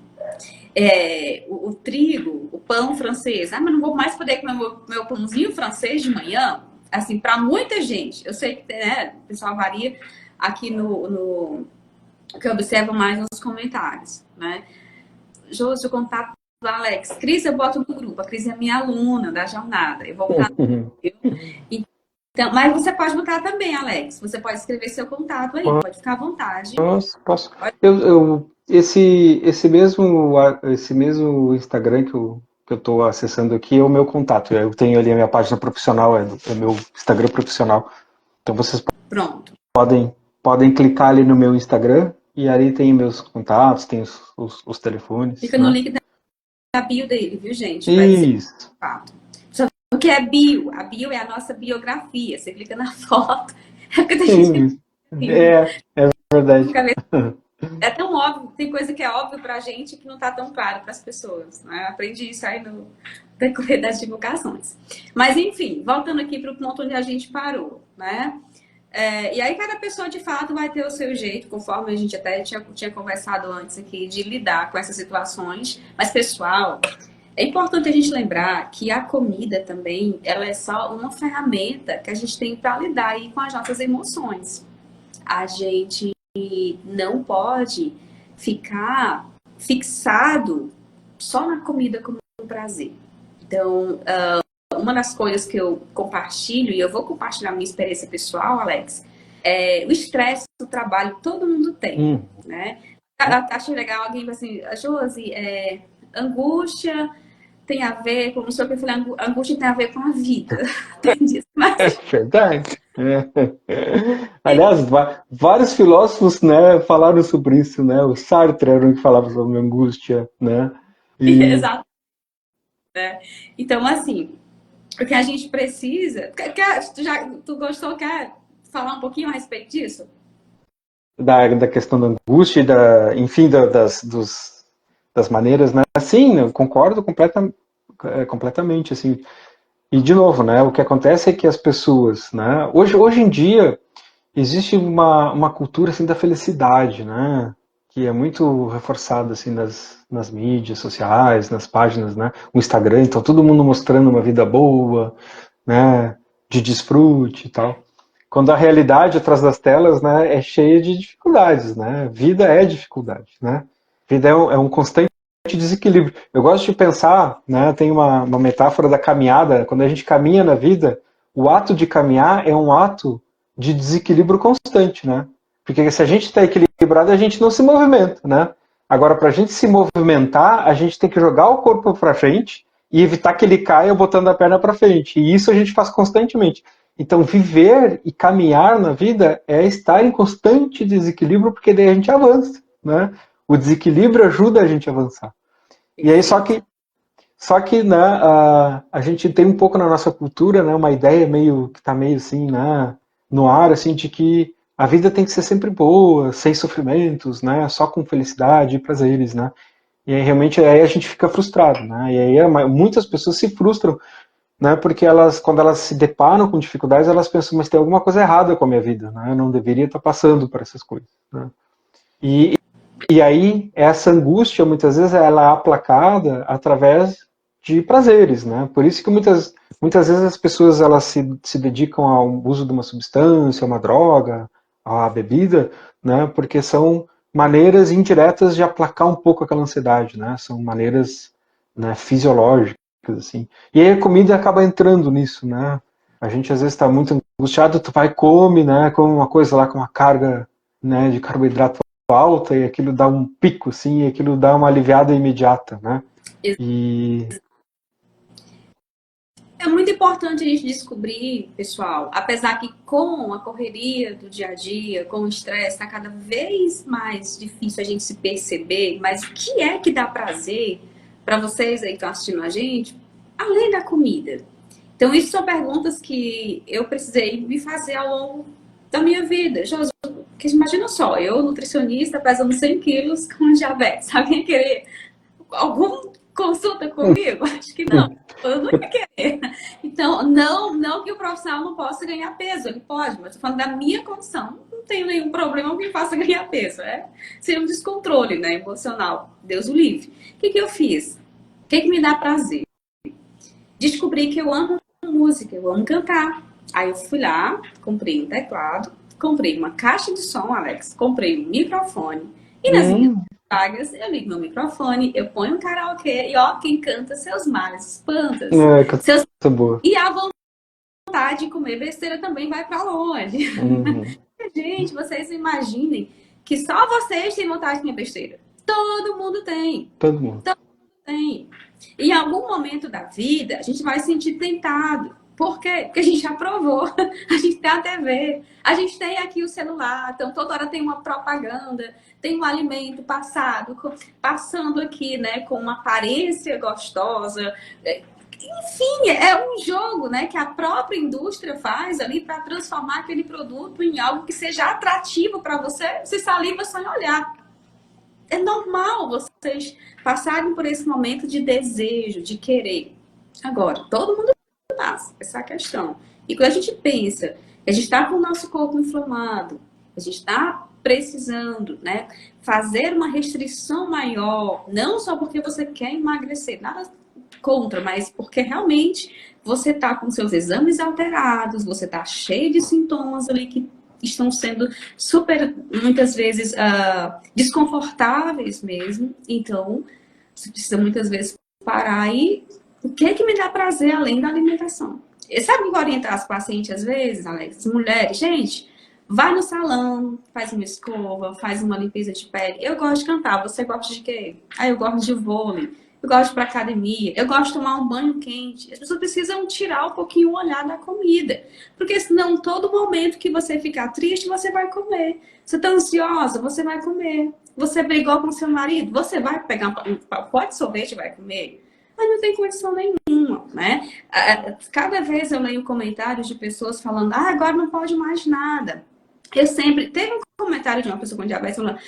O trigo, o pão francês. Ah, mas não vou mais poder comer meu pãozinho francês de manhã? Assim, para muita gente. Eu sei que né, o pessoal varia aqui no que eu observo mais nos comentários, né? Josi, o contato Alex, Cris, eu boto no grupo. A Cris é minha aluna da jornada. Eu vou botar no grupo. Então, mas você pode botar também, Alex. Você pode escrever seu contato aí, pode ficar à vontade. Posso. Esse mesmo Instagram que eu estou acessando aqui é o meu contato. Eu tenho ali a minha página profissional, é meu Instagram profissional. Então vocês Pronto. podem clicar ali no meu Instagram e ali tem meus contatos, tem os telefones. Fica no link da bio dele, viu, gente? Para dizer Isso. o fato. O que é bio? A bio é a nossa biografia. Você clica na foto. É porque tem gente É verdade. É tão óbvio, tem coisa que é óbvio pra gente que não tá tão claro para as pessoas. Né? Eu aprendi isso aí no decorrer das divulgações. Mas, enfim, voltando aqui para o ponto onde a gente parou, né? E aí cada pessoa, de fato, vai ter o seu jeito, conforme a gente até tinha conversado antes aqui, de lidar com essas situações. Mas, pessoal, é importante a gente lembrar que a comida também, ela é só uma ferramenta que a gente tem para lidar aí com as nossas emoções. A gente não pode ficar fixado só na comida como um prazer. Então, uma das coisas que eu compartilho, e eu vou compartilhar minha experiência pessoal, Alex, é o estresse do trabalho, todo mundo tem, né? Acho legal alguém assim, Josi, angústia tem a ver com, não sei o que eu falei, angústia tem a ver com a vida. Tem disso, mas... É verdade. Aliás, vários filósofos, né, falaram sobre isso, né? O Sartre era o que falava sobre angústia, né? Exato. Né? Então, assim, o que a gente precisa... Tu gostou? Quer falar um pouquinho a respeito disso? Da questão da angústia, enfim, das maneiras, né? Sim, eu concordo completamente, assim. E, de novo, né, o que acontece é que as pessoas, né, hoje em dia, existe uma cultura, assim, da felicidade, né, que é muito reforçada, assim, nas mídias sociais, nas páginas, né, o Instagram, então todo mundo mostrando uma vida boa, né, de desfrute e tal. Quando a realidade atrás das telas, né, é cheia de dificuldades, né, vida é dificuldade, né, vida é um constante desequilíbrio. Eu gosto de pensar, né, tem uma metáfora da caminhada, quando a gente caminha na vida, o ato de caminhar é um ato de desequilíbrio constante, né? Porque se a gente está equilibrado, a gente não se movimenta, né? Agora, para a gente se movimentar, a gente tem que jogar o corpo para frente e evitar que ele caia botando a perna para frente. E isso a gente faz constantemente. Então, viver e caminhar na vida é estar em constante desequilíbrio, porque daí a gente avança, né? O desequilíbrio ajuda a gente a avançar. E aí, só que né, a gente tem um pouco na nossa cultura, né, uma ideia meio que está meio assim, né, no ar, assim, de que a vida tem que ser sempre boa, sem sofrimentos, né, só com felicidade e prazeres, né. E aí, realmente aí a gente fica frustrado, né. E aí muitas pessoas se frustram, né, porque quando elas se deparam com dificuldades, elas pensam, mas tem alguma coisa errada com a minha vida, né, eu não deveria estar passando por essas coisas, né. E aí, essa angústia, muitas vezes, ela é aplacada através de prazeres, né? Por isso que muitas vezes as pessoas elas se dedicam ao uso de uma substância, uma droga, à bebida, né? Porque são maneiras indiretas de aplacar um pouco aquela ansiedade, né? São maneiras, né, fisiológicas, assim. E aí a comida acaba entrando nisso, né? A gente às vezes está muito angustiado, tu vai e come, né? Come uma coisa lá com uma carga, né, de carboidrato alta e aquilo dá um pico, assim, e aquilo dá uma aliviada imediata, né? E É muito importante a gente descobrir, pessoal, apesar que com a correria do dia a dia, com o estresse, está cada vez mais difícil a gente se perceber, mas o que é que dá prazer para vocês aí que estão assistindo a gente, além da comida? Então, isso são perguntas que eu precisei me fazer ao longo da minha vida. Josi, porque imagina só, eu, nutricionista, pesando 100 quilos com diabetes. Alguém querer alguma consulta comigo? Acho que não. Eu não ia querer. Então, não que o profissional não possa ganhar peso. Ele pode, mas estou falando da minha condição. Não tenho nenhum problema que me faça ganhar peso. Seria um descontrole, né, emocional. Deus o livre. O que eu fiz? O que me dá prazer? Descobri que eu amo música, eu amo cantar. Aí eu fui lá, comprei um teclado, comprei uma caixa de som, Alex, comprei um microfone. E nas minhas vagas, eu ligo meu microfone, eu ponho um karaokê e ó, quem canta seus males espantas. Seus... boa. E a vontade de comer besteira também vai para longe. Uhum. Gente, vocês imaginem que só vocês têm vontade de comer besteira. Todo mundo tem. Todo mundo. Todo mundo tem. E em algum momento da vida, a gente vai se sentir tentado. Por quê? Porque a gente já provou. A gente tem a TV, a gente tem aqui o celular, então toda hora tem uma propaganda, tem um alimento passando aqui, né, com uma aparência gostosa. Enfim, é um jogo, né, que a própria indústria faz ali para transformar aquele produto em algo que seja atrativo para você. Você saliva só em olhar. É normal vocês passarem por esse momento de desejo, de querer. Agora, todo mundo passa essa questão. E quando a gente pensa que a gente está com o nosso corpo inflamado, a gente está precisando, né, fazer uma restrição maior, não só porque você quer emagrecer, nada contra, mas porque realmente você está com seus exames alterados, você está cheio de sintomas ali que estão sendo super, muitas vezes, desconfortáveis mesmo. Então, você precisa muitas vezes parar e o que é que me dá prazer além da alimentação? E sabe o que orientar as pacientes às vezes, Alex? As mulheres, gente, vai no salão, faz uma escova, faz uma limpeza de pele. Eu gosto de cantar, você gosta de quê? Ah, eu gosto de vôlei. Eu gosto de ir pra academia, eu gosto de tomar um banho quente. As pessoas precisam tirar um pouquinho o olhar da comida. Porque senão, todo momento que você ficar triste, você vai comer. Você tá ansiosa, você vai comer. Você brigou com seu marido, você vai pegar um pote de sorvete e vai comer. Mas não tem condição nenhuma, né? Cada vez eu leio comentários de pessoas falando, agora não pode mais nada. Eu sempre... Teve um comentário de uma pessoa com diabetes falando,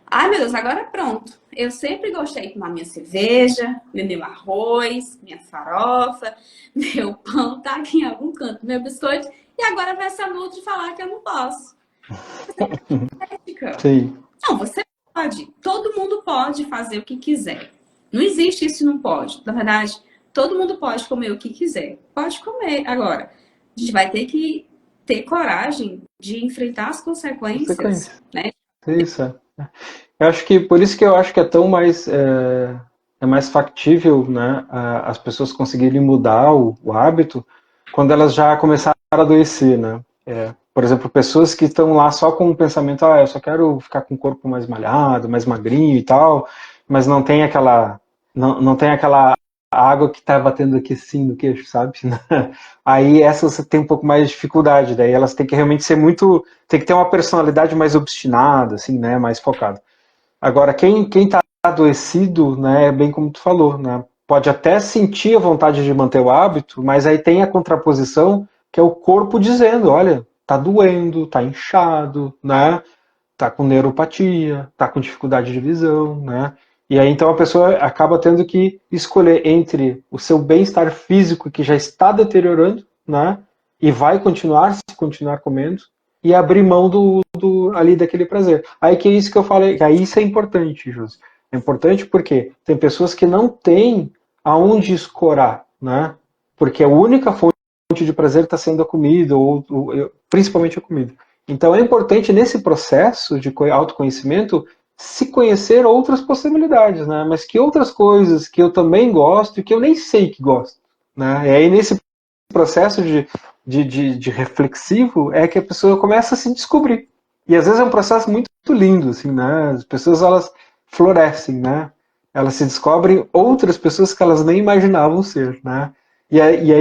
ai meu Deus, agora pronto. Eu sempre gostei de tomar minha cerveja, meu arroz, minha farofa, meu pão, tá aqui em algum canto, meu biscoito, e agora vai essa luta de falar que eu não posso. Sim. Não, você pode. Todo mundo pode fazer o que quiser. Não existe isso não pode. Na verdade, todo mundo pode comer o que quiser. Pode comer. Agora, a gente vai ter que ter coragem de enfrentar as consequências, né? Isso. Eu acho que por isso que eu acho que é tão mais é mais factível, né, as pessoas conseguirem mudar o hábito quando elas já começaram a adoecer, né? Por exemplo, pessoas que estão lá só com o pensamento, eu só quero ficar com o corpo mais malhado, mais magrinho e tal, mas não tem aquela água que está batendo aqui assim no queixo, sabe? Aí essas tem um pouco mais de dificuldade, daí elas têm que realmente ser muito, tem que ter uma personalidade mais obstinada, assim, né, mais focada. Agora, quem está adoecido, né, é bem como tu falou, né, pode até sentir a vontade de manter o hábito, mas aí tem a contraposição, que é o corpo dizendo, olha, tá doendo, tá inchado, né, tá com neuropatia, tá com dificuldade de visão, né, e aí então a pessoa acaba tendo que escolher entre o seu bem-estar físico, que já está deteriorando, né, e vai continuar, se continuar comendo, e abrir mão ali daquele prazer. Aí que é isso que eu falei, que aí isso é importante, Jus. É importante porque tem pessoas que não têm aonde escorar, né? Porque a única fonte de prazer está sendo a comida, ou principalmente a comida. Então é importante nesse processo de autoconhecimento se conhecer outras possibilidades, né? Mas que outras coisas que eu também gosto e que eu nem sei que gosto, né? E aí nesse processo de reflexivo é que a pessoa começa a se descobrir. E às vezes é um processo muito lindo, assim, né? As pessoas, elas florescem, né? Elas se descobrem outras pessoas que elas nem imaginavam ser, né? E aí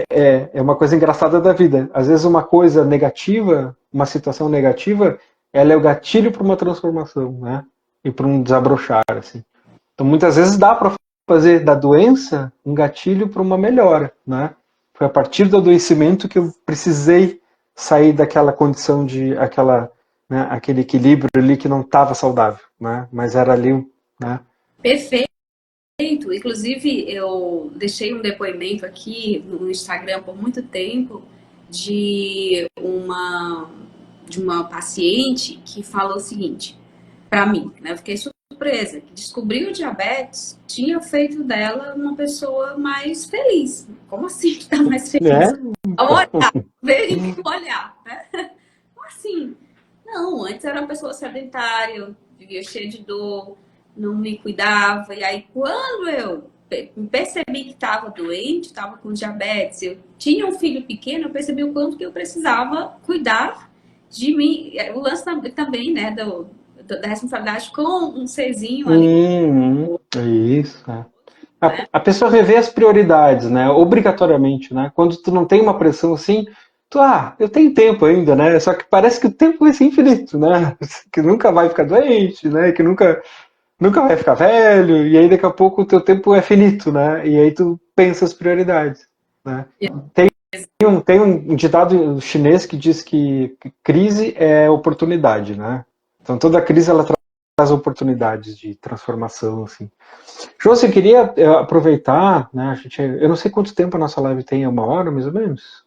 é uma coisa engraçada da vida. Às vezes uma coisa negativa, uma situação negativa, ela é o gatilho para uma transformação, né? E para um desabrochar, assim. Então muitas vezes dá para fazer da doença um gatilho para uma melhora, né? Foi a partir do adoecimento que eu precisei sair daquela condição de aquele equilíbrio ali que não estava saudável, né? Mas era ali, né? Perfeito. Inclusive, eu deixei um depoimento aqui no Instagram por muito tempo de uma paciente que falou o seguinte para mim, né? Eu fiquei surpresa que descobrir o diabetes tinha feito dela uma pessoa mais feliz. Como assim que tá mais feliz? Olhar, ver olhar, né? Como assim? Não, antes era uma pessoa sedentária, vivia cheia de dor, não me cuidava. E aí, quando eu percebi que estava doente, estava com diabetes, eu tinha um filho pequeno, eu percebi o quanto que eu precisava cuidar de mim. O lance também, né, da responsabilidade com um serzinho ali. É isso. É. A pessoa rever as prioridades, né? Obrigatoriamente, né? Quando tu não tem uma pressão assim, eu tenho tempo ainda, né? Só que parece que o tempo vai ser infinito, né? Que nunca vai ficar doente, né? Que nunca vai ficar velho, e aí daqui a pouco o teu tempo é finito, né? E aí tu pensa as prioridades, né? Tem um ditado chinês que diz que crise é oportunidade, né? Então toda crise ela traz oportunidades de transformação, assim. Josi, eu queria aproveitar, né? Eu não sei quanto tempo a nossa live tem, é 1 hora mais ou menos?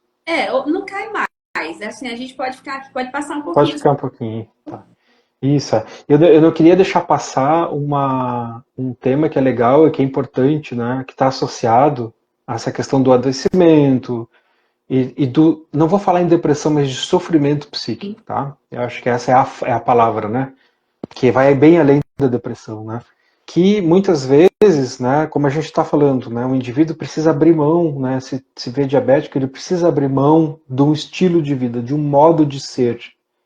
Não cai mais. Assim, a gente pode ficar aqui, pode passar um Pode pouquinho. ficar um pouquinho, tá? Isso. Eu não queria deixar passar um tema que é legal e que é importante, né? Que está associado a essa questão do adoecimento e do, não vou falar em depressão, mas de sofrimento psíquico, tá? Eu acho que essa é a palavra, né? Que vai bem além da depressão, né? Que muitas vezes, né, como a gente está falando, né, o indivíduo precisa abrir mão, né, se vê diabético, ele precisa abrir mão de um estilo de vida, de um modo de ser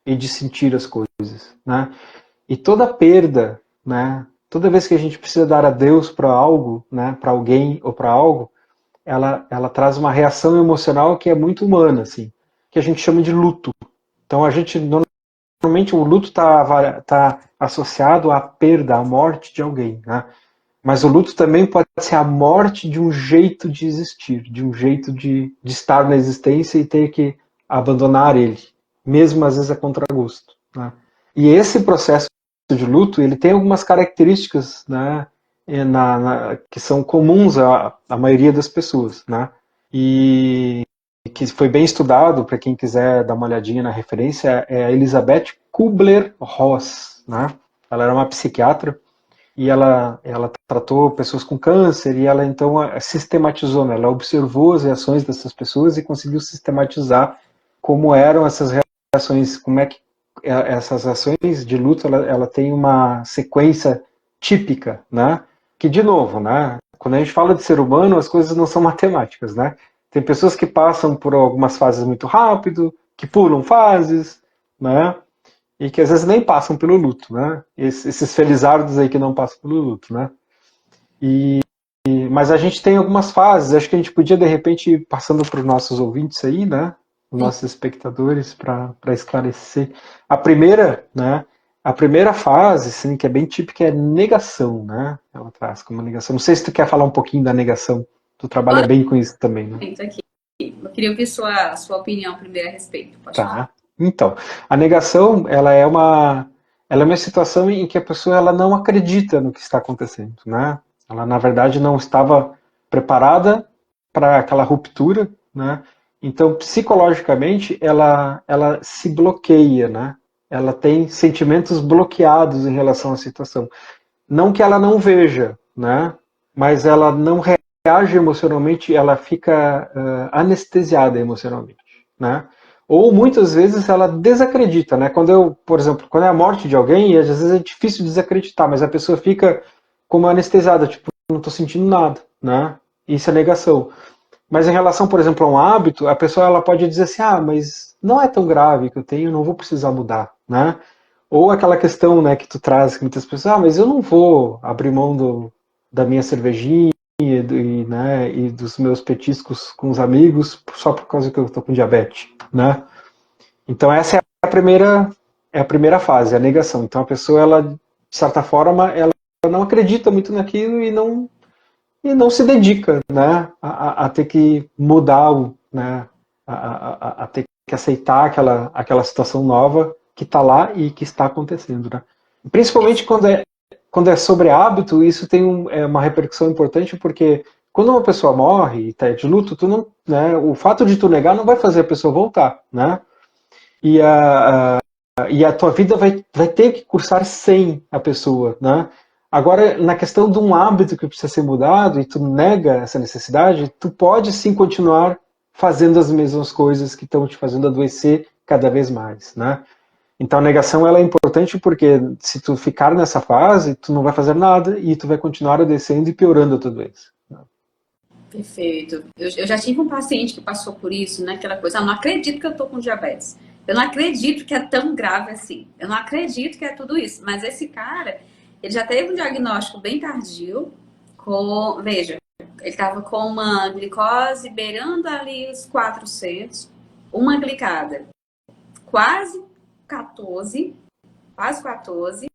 e de sentir as coisas, né? E toda perda, né, toda vez que a gente precisa dar adeus para algo, né, para alguém ou para algo, ela traz uma reação emocional que é muito humana, assim, que a gente chama de luto. Então a gente normalmente o luto tá associado à perda, à morte de alguém, né? Mas o luto também pode ser a morte de um jeito de existir, de um jeito de estar na existência e ter que abandonar ele, mesmo às vezes a contragosto, né? E esse processo de luto, ele tem algumas características, né, que são comuns à maioria das pessoas, né? E que foi bem estudado, para quem quiser dar uma olhadinha na referência, é a Elizabeth Kubler-Ross, né? Ela era uma psiquiatra e ela tratou pessoas com câncer e ela então sistematizou, né? Ela observou as reações dessas pessoas e conseguiu sistematizar como eram essas reações, como é que essas ações de luto ela tem uma sequência típica, né? Que de novo, né? Quando a gente fala de ser humano, as coisas não são matemáticas, né? Tem pessoas que passam por algumas fases muito rápido, que pulam fases, né? E que às vezes nem passam pelo luto, né? Esses felizardos aí que não passam pelo luto, né? Mas a gente tem algumas fases, acho que a gente podia de repente ir passando para os nossos ouvintes aí, né? Os nossos espectadores para esclarecer. A primeira, né? A primeira fase, assim, que é bem típica é negação, né? Ela traz como negação. Não sei se tu quer falar um pouquinho da negação. Tu trabalha bem com isso também, né? Aqui. Eu queria ouvir sua opinião primeiro a respeito. Pode falar. Tá. Então, a negação, ela é uma situação em que a pessoa ela não acredita no que está acontecendo, né? Ela na verdade não estava preparada para aquela ruptura, né? Então, psicologicamente, ela se bloqueia, né? Ela tem sentimentos bloqueados em relação à situação. Não que ela não veja, né? Mas ela não reage emocionalmente, ela fica anestesiada emocionalmente, né? Ou muitas vezes ela desacredita, né? Por exemplo, quando é a morte de alguém, e às vezes é difícil desacreditar, mas a pessoa fica como anestesiada, tipo, não estou sentindo nada, né? Isso é negação. Mas em relação, por exemplo, a um hábito, a pessoa ela pode dizer assim, mas não é tão grave que eu tenho, não vou precisar mudar, né? Ou aquela questão, né, que tu traz, que muitas pessoas, mas eu não vou abrir mão da minha cervejinha né, e dos meus petiscos com os amigos só por causa que eu estou com diabetes, né? Então essa é a primeira fase, a negação. Então a pessoa, ela, de certa forma, ela não acredita muito naquilo e não se dedica, né, a ter que mudar, né, a ter que aceitar aquela situação nova que está lá e que está acontecendo, né? Principalmente quando é sobre hábito, isso tem uma repercussão importante porque quando uma pessoa morre e está de luto, tu não, né, o fato de tu negar não vai fazer a pessoa voltar, né? E a tua vida vai ter que cursar sem a pessoa, né? Agora, na questão de um hábito que precisa ser mudado e tu nega essa necessidade, tu pode sim continuar fazendo as mesmas coisas que estão te fazendo adoecer cada vez mais, né? Então a negação ela é importante porque se tu ficar nessa fase, tu não vai fazer nada e tu vai continuar descendo e piorando a tua doença. Perfeito. Eu já tive um paciente que passou por isso, né? Aquela coisa, não acredito que eu tô com diabetes. Eu não acredito que é tão grave assim. Eu não acredito que é tudo isso. Mas esse cara, ele já teve um diagnóstico bem tardio, veja, ele estava com uma glicose beirando ali os 400, uma glicada quase 14, quase 14,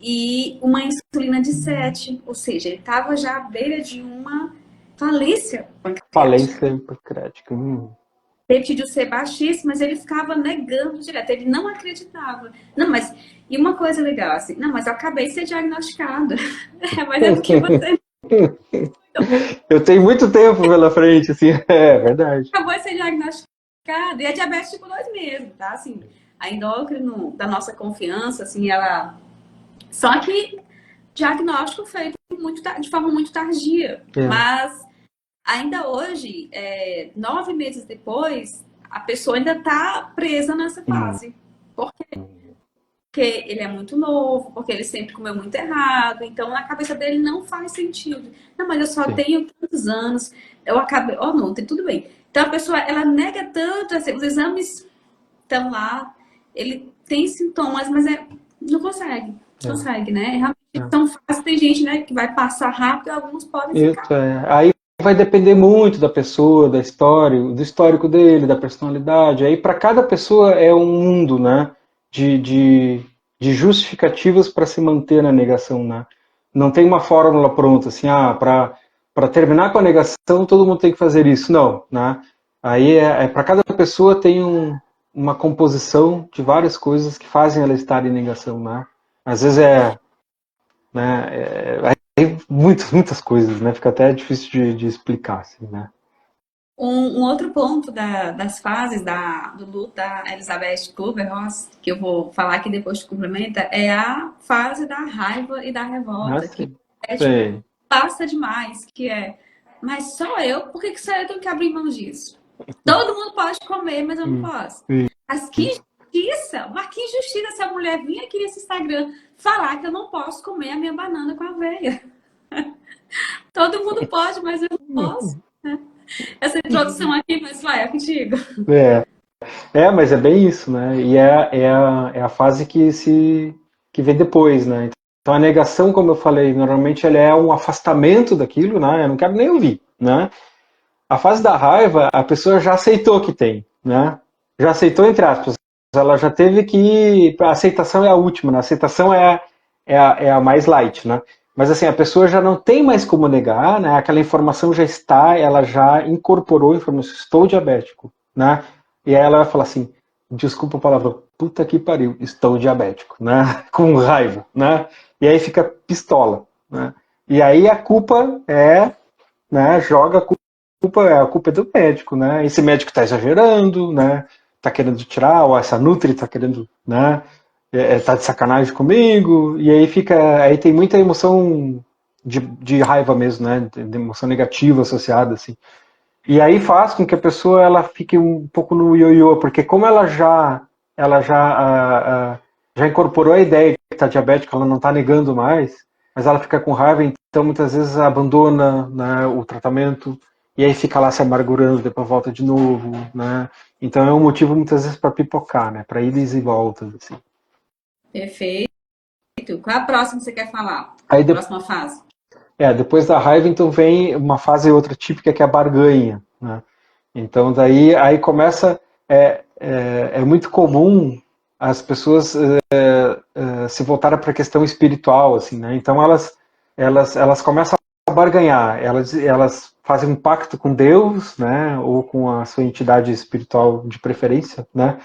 e uma insulina de 7. Ou seja, ele estava já à beira de uma falência pancreática. Falência pancreática. Peptídeo C baixíssimo, mas ele ficava negando direto, ele não acreditava. Não, mas, e uma coisa legal, assim, não, mas eu acabei de ser diagnosticada. Mas é porque você Eu tenho muito tempo pela frente, assim, é verdade. acabou de ser diagnosticada, e é diabetes tipo 2 mesmo, tá? Assim, a endócrino da nossa confiança, assim, ela... Só que diagnóstico feito de forma muito tardia, mas ainda hoje, 9 meses depois, a pessoa ainda está presa nessa fase. Por quê? Porque ele é muito novo, porque ele sempre comeu muito errado, então na cabeça dele não faz sentido. Não, mas eu só tenho tantos anos, eu acabei... Oh, não, tem tudo bem. Então a pessoa, ela nega tanto, assim, os exames estão lá, ele tem sintomas, mas não consegue. Não consegue, né? Realmente é tão fácil, tem gente, né, que vai passar rápido e alguns podem ficar. Aí vai depender muito da pessoa, da história, do histórico dele, da personalidade. Aí para cada pessoa é um mundo, né, de justificativas para se manter na negação, né? Não tem uma fórmula pronta, assim, para terminar com a negação todo mundo tem que fazer isso, não, né? Aí para cada pessoa tem uma composição de várias coisas que fazem ela estar em negação, né? Às vezes muitas coisas, né? Fica até difícil de explicar, assim, né? Um outro ponto das fases do luto da Elizabeth Kübler-Ross, que eu vou falar aqui depois de complementa, é a fase da raiva e da revolta, que passa demais, que é, mas só eu, por que só eu tenho que abrir mão disso? Todo mundo pode comer, mas eu não posso. Mas que injustiça! Mas que injustiça se a mulher vir aqui nesse Instagram falar que eu não posso comer a minha banana com aveia. Todo mundo pode, mas eu não posso. Essa introdução aqui, mas vai, é contigo. Mas é bem isso, né? E é a fase que vem depois, né? Então a negação, como eu falei, normalmente ela é um afastamento daquilo, né? Eu não quero nem ouvir, né? A fase da raiva, a pessoa já aceitou que tem, né? Já aceitou, entre aspas. Ela já teve que... A aceitação é a última, né? A aceitação é a mais light, né? Mas assim, a pessoa já não tem mais como negar, né? Aquela informação já está, ela já incorporou a informação, estou diabético, né? E aí ela vai falar assim, desculpa a palavra, puta que pariu, estou diabético, né? Com raiva, né? E aí fica pistola, né? E aí a culpa né? Joga a culpa é do médico, né? Esse médico está exagerando, né? Tá querendo tirar, ou essa Nutri tá querendo, né? Tá de sacanagem comigo, e aí tem muita emoção de raiva mesmo, né? De emoção negativa associada, assim. E aí faz com que a pessoa ela fique um pouco no ioiô, porque como ela já incorporou a ideia que está diabética, ela não está negando mais, mas ela fica com raiva, então muitas vezes abandona, né, o tratamento e aí fica lá se amargurando, depois volta de novo, né? Então é um motivo muitas vezes para pipocar, né? Para idas e voltas, assim. Perfeito. Qual é a próxima que você quer falar? Próxima fase. Depois da raiva, então vem uma fase outra típica que é a barganha, né? Então daí aí começa é muito comum as pessoas se voltarem para a questão espiritual, assim, né? Então elas começam a barganhar, elas fazem um pacto com Deus, né? Ou com a sua entidade espiritual de preferência, né?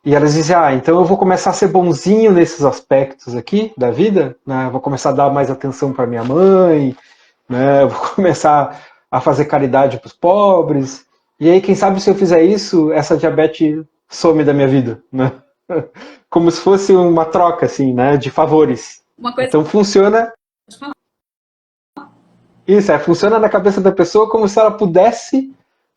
E elas dizem, então eu vou começar a ser bonzinho nesses aspectos aqui da vida, né? Eu vou começar a dar mais atenção para minha mãe, né? Eu vou começar a fazer caridade para os pobres. E aí, quem sabe se eu fizer isso, essa diabetes some da minha vida, né? Como se fosse uma troca, assim, né? De favores. Então funciona... Isso, funciona na cabeça da pessoa como se ela pudesse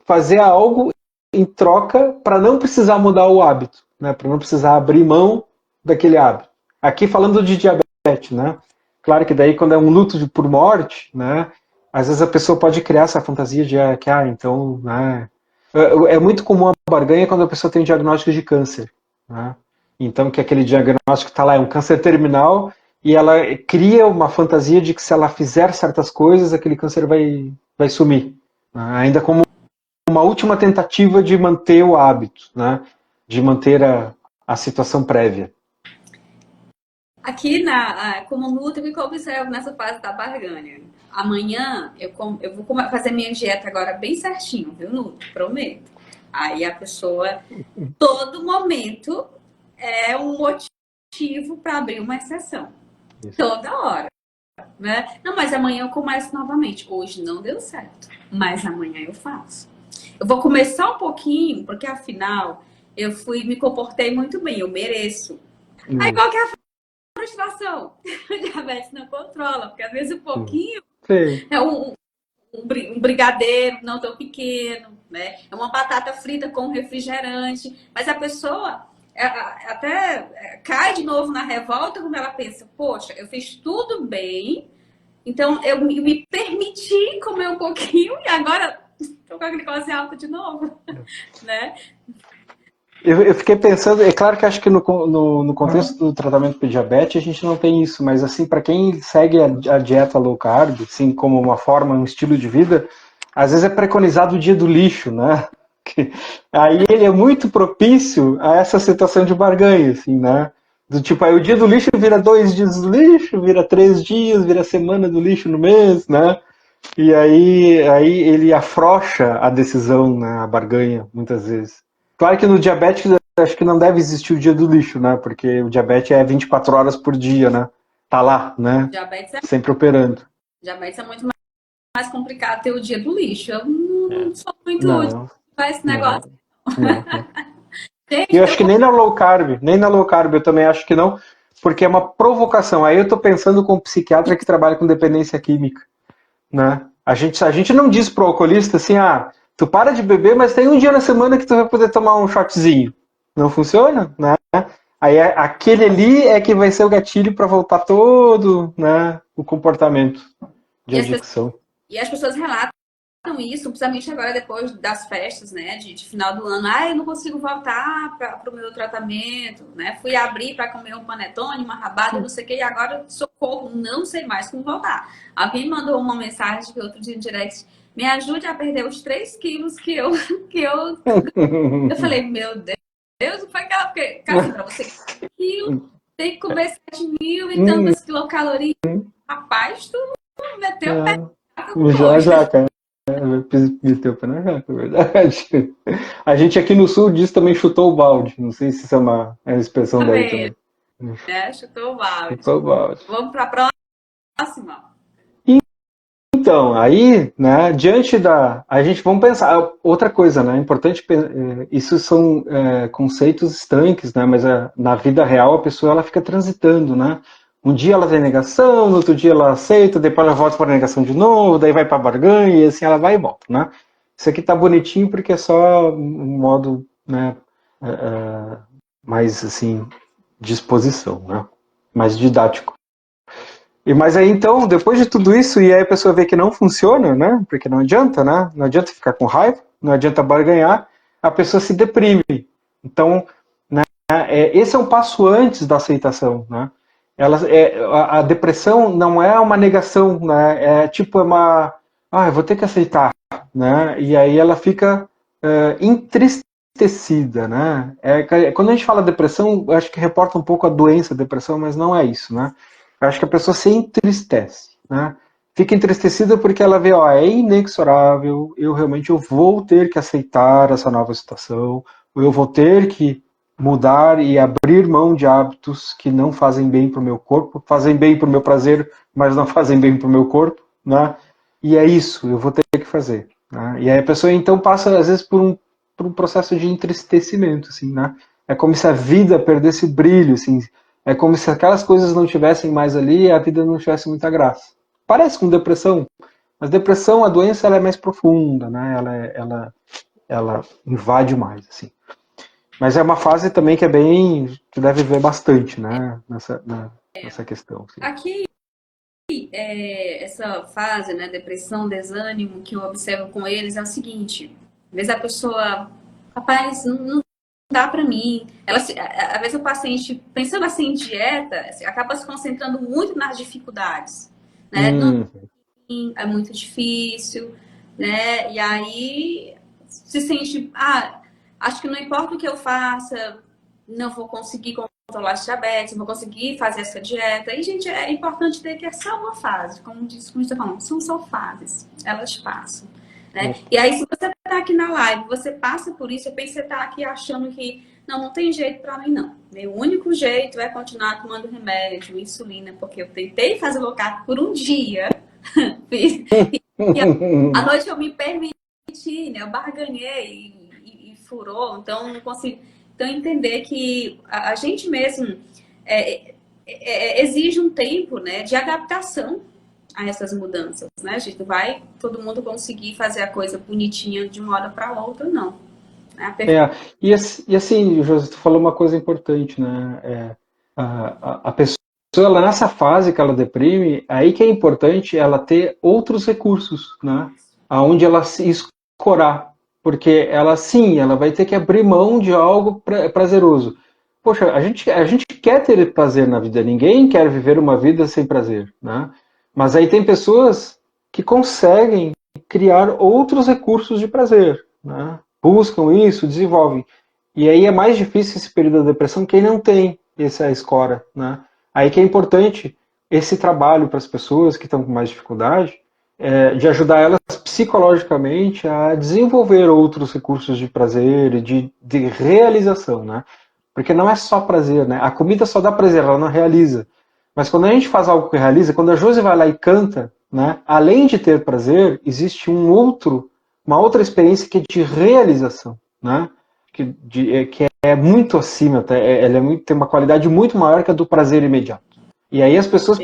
fazer algo em troca para não precisar mudar o hábito, né, para não precisar abrir mão daquele hábito. Aqui falando de diabetes, né? Claro que daí quando é um luto por morte, né, às vezes a pessoa pode criar essa fantasia de que, então, né, é muito comum a barganha quando a pessoa tem diagnóstico de câncer, né? Então que aquele diagnóstico está lá, é um câncer terminal, e ela cria uma fantasia de que se ela fizer certas coisas, aquele câncer vai sumir, né? Ainda como uma última tentativa de manter o hábito, né? De manter a situação prévia. Aqui, como nutri, o que eu observo nessa fase da barganha? Amanhã eu vou fazer minha dieta agora bem certinho, viu, Nutri? Prometo. Aí a pessoa, todo momento, é um motivo para abrir uma exceção. Isso. Toda hora. Né? Não, mas amanhã eu começo novamente. Hoje não deu certo, mas amanhã eu faço. Eu vou começar um pouquinho, porque afinal eu me comportei muito bem, eu mereço. Aí qual que é a frustração? O diabetes não controla, porque às vezes um pouquinho é um brigadeiro não tão pequeno, né? É uma batata frita com refrigerante, mas a pessoa até cai de novo na revolta quando ela pensa, poxa, eu fiz tudo bem, então eu me permiti comer um pouquinho e agora estou com a glicose alta de novo, né? Eu fiquei pensando, é claro que acho que no contexto do tratamento para diabetes a gente não tem isso, mas assim, para quem segue a dieta low carb, assim, como uma forma, um estilo de vida, às vezes é preconizado o dia do lixo, né? Aí ele é muito propício a essa situação de barganha, assim, né? Do tipo, aí o dia do lixo vira 2 dias do lixo, vira 3 dias, vira semana do lixo no mês, né? E aí ele afrouxa a decisão, né? A barganha, muitas vezes. Claro que no diabetes acho que não deve existir o dia do lixo, né? Porque o diabetes é 24 horas por dia, né? Tá lá, né? Sempre operando. Diabetes é muito mais complicado ter o dia do lixo. Eu não sou muito útil para esse negócio. Não. E eu acho que nem na low carb eu também acho que não, porque é uma provocação. Aí eu tô pensando com um psiquiatra que trabalha com dependência química, né? A gente não diz pro alcoolista assim, tu para de beber, mas tem um dia na semana que tu vai poder tomar um shotzinho. Não funciona, né? Aí aquele ali é que vai ser o gatilho para voltar todo, né, o comportamento de adicção. E as pessoas relatam isso, principalmente agora depois das festas, né, de final do ano. Eu não consigo voltar para o meu tratamento, né? Fui abrir para comer um panetone, uma rabada, não sei o que, e agora socorro, não sei mais como voltar. Alguém mandou uma mensagem que outro dia em direct, me ajude a perder os 3 quilos que eu eu falei, meu Deus, não foi aquela, porque assim, para você tem que comer 7.000 e tantas quilocalorias. Rapaz, tu meteu o pé. Já, cara. Meteu o pé na jaca, é verdade. A gente aqui no sul diz também chutou o balde. Não sei se isso é uma expressão daí também. Chutou o balde. Chutou o balde. Vamos para a próxima. Então, aí, né, diante da... vamos pensar, outra coisa, né, importante, isso são conceitos estanques, né, mas na vida real a pessoa ela fica transitando, né, um dia ela tem negação, no outro dia ela aceita, depois ela volta para a negação de novo, daí vai para a barganha, e assim ela vai e volta, né. Isso aqui tá bonitinho porque é só um modo, né, mais, assim, de exposição, né, mais didático. Mas aí então, depois de tudo isso, e aí a pessoa vê que não funciona, né? Porque não adianta, né? Não adianta ficar com raiva, não adianta barganhar, a pessoa se deprime. Então, né, esse é um passo antes da aceitação, né? A depressão não é uma negação, né? É uma... eu vou ter que aceitar, né? E aí ela fica entristecida, né? Quando a gente fala depressão, eu acho que reporta um pouco a doença, a depressão, mas não é isso, né? Eu acho que a pessoa se entristece, né? Fica entristecida porque ela vê, é inexorável, eu vou ter que aceitar essa nova situação, eu vou ter que mudar e abrir mão de hábitos que não fazem bem para o meu corpo, fazem bem para o meu prazer, mas não fazem bem para o meu corpo, né? E é isso, eu vou ter que fazer, né? E aí a pessoa então passa às vezes por um processo de entristecimento, assim, né? É como se a vida perdesse o brilho, assim. É como se aquelas coisas não tivessem mais ali e a vida não tivesse muita graça. Parece com depressão, mas depressão, a doença, ela é mais profunda, né? Ela invade mais, assim. Mas é uma fase também que é bem, que deve ver bastante, né? Nessa questão. Assim. Aqui, essa fase, né, depressão, desânimo, que eu observo com eles é o seguinte: às vezes a pessoa, rapaz, não dá para mim. Às vezes o paciente, pensando assim em dieta, assim, acaba se concentrando muito nas dificuldades, né? Não, Hum, é muito difícil, né? E aí se sente, acho que não importa o que eu faça, não vou conseguir controlar esse diabetes, não vou conseguir fazer essa dieta. E, gente, é importante ter que é só uma fase, como disse, como você tá falando, são só fases, elas passam. Né? E aí, se você está aqui na live, você passa por isso, eu penso que você está aqui achando que não tem jeito para mim, não. Meu único jeito é continuar tomando remédio, insulina, porque eu tentei fazer low carb por um dia, e à noite eu me permiti, né? Eu barganhei e furou, então não consigo. Então, entender que a gente mesmo exige um tempo, né, de adaptação a essas mudanças, né? A gente não vai todo mundo conseguir fazer a coisa bonitinha de uma hora para outra, não. e assim, José, tu falou uma coisa importante, né? A pessoa, ela, nessa fase que ela deprime, aí que é importante ela ter outros recursos, né? Aonde ela se escorar. Porque ela, sim, ela vai ter que abrir mão de algo prazeroso. Poxa, a gente quer ter prazer na vida, ninguém quer viver uma vida sem prazer, né? Mas aí tem pessoas que conseguem criar outros recursos de prazer, né? Buscam isso, desenvolvem. E aí é mais difícil esse período da depressão quem não tem essa escora, né? Aí que é importante esse trabalho para as pessoas que estão com mais dificuldade, de ajudar elas psicologicamente a desenvolver outros recursos de prazer e de realização, né? Porque não é só prazer, né? A comida só dá prazer, ela não realiza. Mas quando a gente faz algo que realiza, quando a Josi vai lá e canta, né? Além de ter prazer, existe uma outra experiência que é de realização, né? Que é muito acima, ela tem uma qualidade muito maior que a do prazer imediato. E aí as pessoas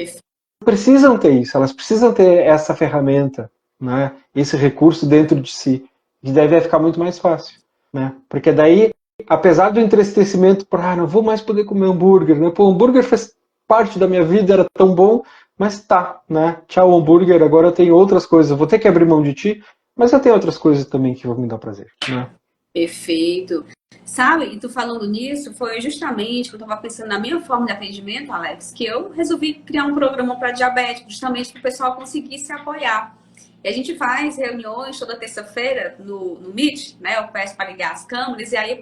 precisam ter isso, elas precisam ter essa ferramenta, né? Esse recurso dentro de si, e daí vai ficar muito mais fácil, né? Porque daí, apesar do entristecimento por, não vou mais poder comer hambúrguer, né? Pô, o hambúrguer fez parte da minha vida, era tão bom, mas tá, né? Tchau, hambúrguer, agora eu tenho outras coisas, eu vou ter que abrir mão de ti, mas eu tenho outras coisas também que vão me dar prazer, né? Perfeito. Sabe, e tu falando nisso, foi justamente que eu estava pensando na minha forma de atendimento, Alex, que eu resolvi criar um programa para diabético, justamente para o pessoal conseguir se apoiar. E a gente faz reuniões toda terça-feira no Meet, né? Eu peço para ligar as câmeras, e aí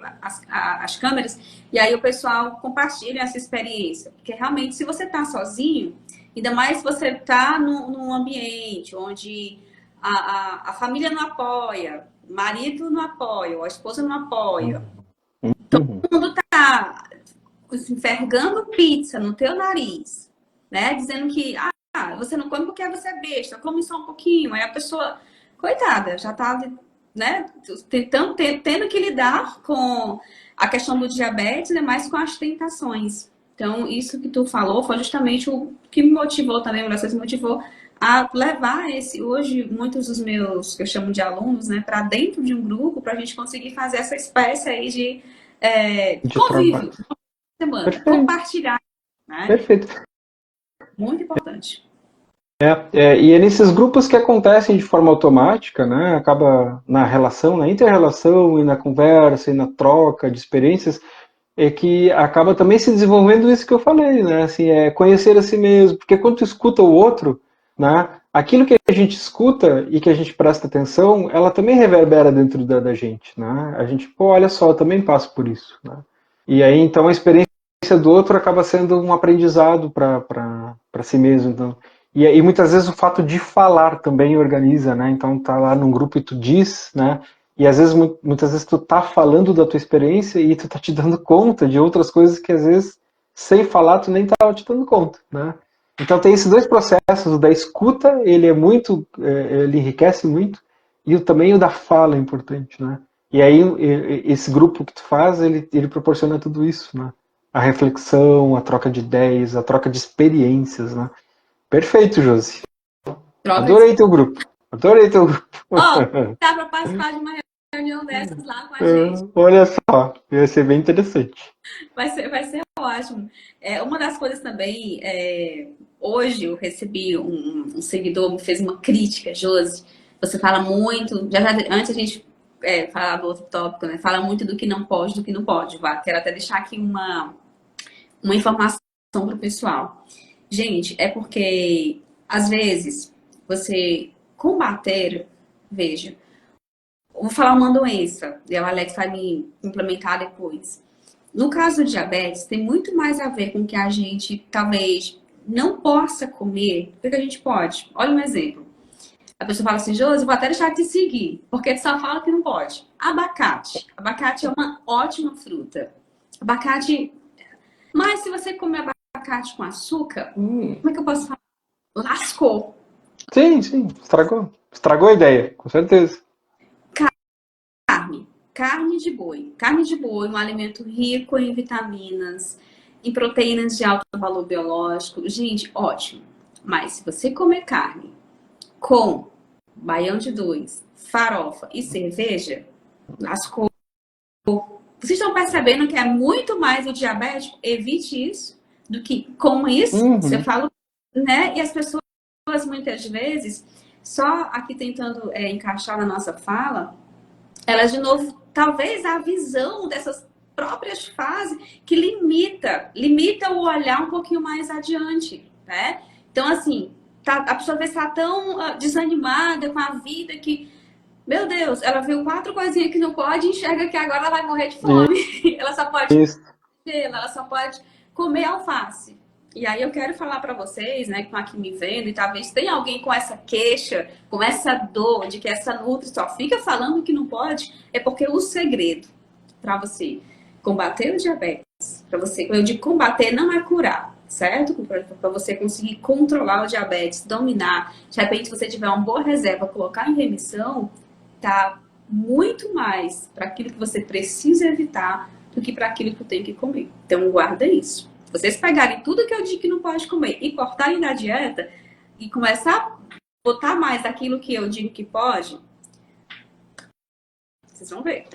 as câmeras, e aí o pessoal compartilha essa experiência. Porque realmente, se você está sozinho, ainda mais se você está num ambiente onde a família não apoia, o marido não apoia, ou a esposa não apoia, Uhum. todo mundo tá envergando pizza no teu nariz, né? Dizendo que você não come porque você é besta, come só um pouquinho. Aí a pessoa, coitada, já tá, né, tendo que lidar com a questão do diabetes, né, mais com as tentações. Então, isso que tu falou foi justamente o que me motivou também, uma das coisas que me motivou a levar hoje, muitos dos meus, que eu chamo de alunos, né, para dentro de um grupo, para a gente conseguir fazer essa espécie aí de De trabalho. convívio, semana, Perfeito, compartilhar, né? perfeito. Muito importante. E é nesses grupos que acontecem de forma automática, né? Acaba na relação, na inter-relação e na conversa e na troca de experiências, é que acaba também se desenvolvendo isso que eu falei, né? Assim, é conhecer a si mesmo, porque quando tu escuta o outro, né? Aquilo que a gente escuta e que a gente presta atenção, ela também reverbera dentro da gente, né? A gente, pô, olha só, eu também passo por isso, né? E aí, então, a experiência do outro acaba sendo um aprendizado para si mesmo, então. E muitas vezes o fato de falar também organiza, né? Então tá lá num grupo e tu diz, né? E às vezes, muitas vezes tu tá falando da tua experiência e tu tá te dando conta de outras coisas que às vezes, sem falar, tu nem tava te dando conta, né? Então tem esses dois processos, o da escuta, ele é muito, ele enriquece muito, e também o da fala é importante, né? E aí esse grupo que tu faz, ele proporciona tudo isso, né? A reflexão, a troca de ideias, a troca de experiências, né? Perfeito, Josi. Troca de... Adorei teu grupo. Adorei teu grupo. Ó, dá para participar de uma reunião dessas lá com a gente. Olha só, ia ser bem interessante. Vai ser ótimo. Uma das coisas também, hoje eu recebi um seguidor me fez uma crítica, Josi. Você fala muito, antes a gente falar do outro tópico, né? Fala muito do que não pode, do que não pode. Quero até deixar aqui uma informação para o pessoal. Gente, é porque às vezes você combater, veja, vou falar uma doença, e o Alex vai me implementar depois. No caso do diabetes, tem muito mais a ver com o que a gente talvez não possa comer do que a gente pode. Olha um exemplo. A pessoa fala assim, Josi, vou até deixar de te seguir, porque tu só fala que não pode. Abacate. Abacate é uma ótima fruta. Abacate. Mas se você comer abacate com açúcar, como é que eu posso falar? Lascou. Sim, sim, estragou. Estragou a ideia, com certeza. Carne. Carne de boi. Carne de boi, um alimento rico em vitaminas, em proteínas de alto valor biológico. Gente, ótimo. Mas se você comer carne com baião de dois, farofa e cerveja, lascou. Vocês estão percebendo que é muito mais o diabético? Evite isso do que com isso. Você fala, né? E as pessoas muitas vezes, só aqui tentando encaixar na nossa fala, elas de novo, talvez a visão dessas próprias fases que limita o olhar um pouquinho mais adiante, né? Então, assim, a pessoa vai estar tão desanimada com a vida que, meu Deus, ela viu 4 coisinhas que não pode e enxerga que agora ela vai morrer de fome. Ela só pode ela só pode comer alface. E aí eu quero falar para vocês, né, que estão aqui me vendo, e talvez tenha alguém com essa queixa, com essa dor de que essa nutri só fica falando que não pode, é porque o segredo para você combater o diabetes, para você, eu digo combater não é curar, certo? Para você conseguir controlar o diabetes, dominar, de repente você tiver uma boa reserva, colocar em remissão, tá muito mais para aquilo que você precisa evitar do que para aquilo que tem que comer. Então guarda isso. Vocês pegarem tudo que eu digo que não pode comer e cortarem da dieta e começar a botar mais daquilo que eu digo que pode, vocês vão ver.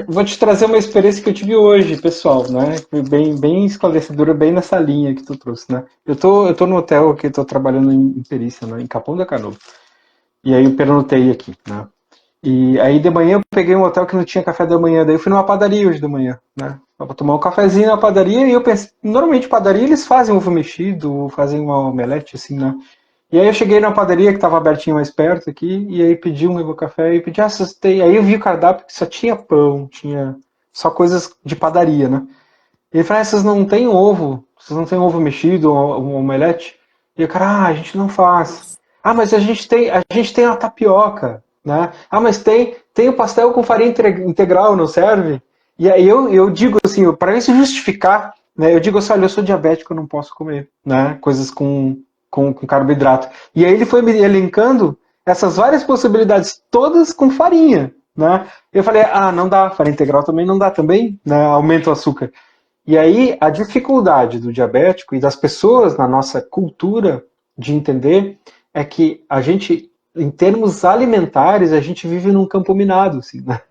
Vou te trazer uma experiência que eu tive hoje, pessoal, né? Foi bem esclarecedora, bem nessa linha que tu trouxe, né? Eu tô no hotel aqui, tô trabalhando em perícia, né? Em Capão da Canoa. E aí eu pernotei aqui, né? E aí de manhã eu peguei um hotel que não tinha café da manhã, daí eu fui numa padaria hoje de manhã, né? Pra tomar um cafezinho na padaria e eu pensei, normalmente padaria eles fazem ovo mexido, fazem uma omelete assim, né? E aí eu cheguei na padaria que estava abertinho mais perto aqui, e aí pedi um café e pedi, assustei. Aí eu vi o cardápio que só tinha pão, tinha só coisas de padaria, né? E ele falou, vocês não têm ovo? Vocês não têm ovo mexido, um omelete? E o cara, a gente não faz. Ah, mas a gente tem a tapioca, né? Ah, mas tem o pastel com farinha integral, não serve? E aí eu digo assim, para isso justificar, né? Eu digo assim, olha, eu sou diabético, eu não posso comer, né? Coisas com carboidrato. E aí ele foi me elencando essas várias possibilidades, todas com farinha, né? Eu falei, não dá, farinha integral também não dá também, né? Aumenta o açúcar. E aí a dificuldade do diabético e das pessoas na nossa cultura de entender é que a gente, em termos alimentares, a gente vive num campo minado, assim, né?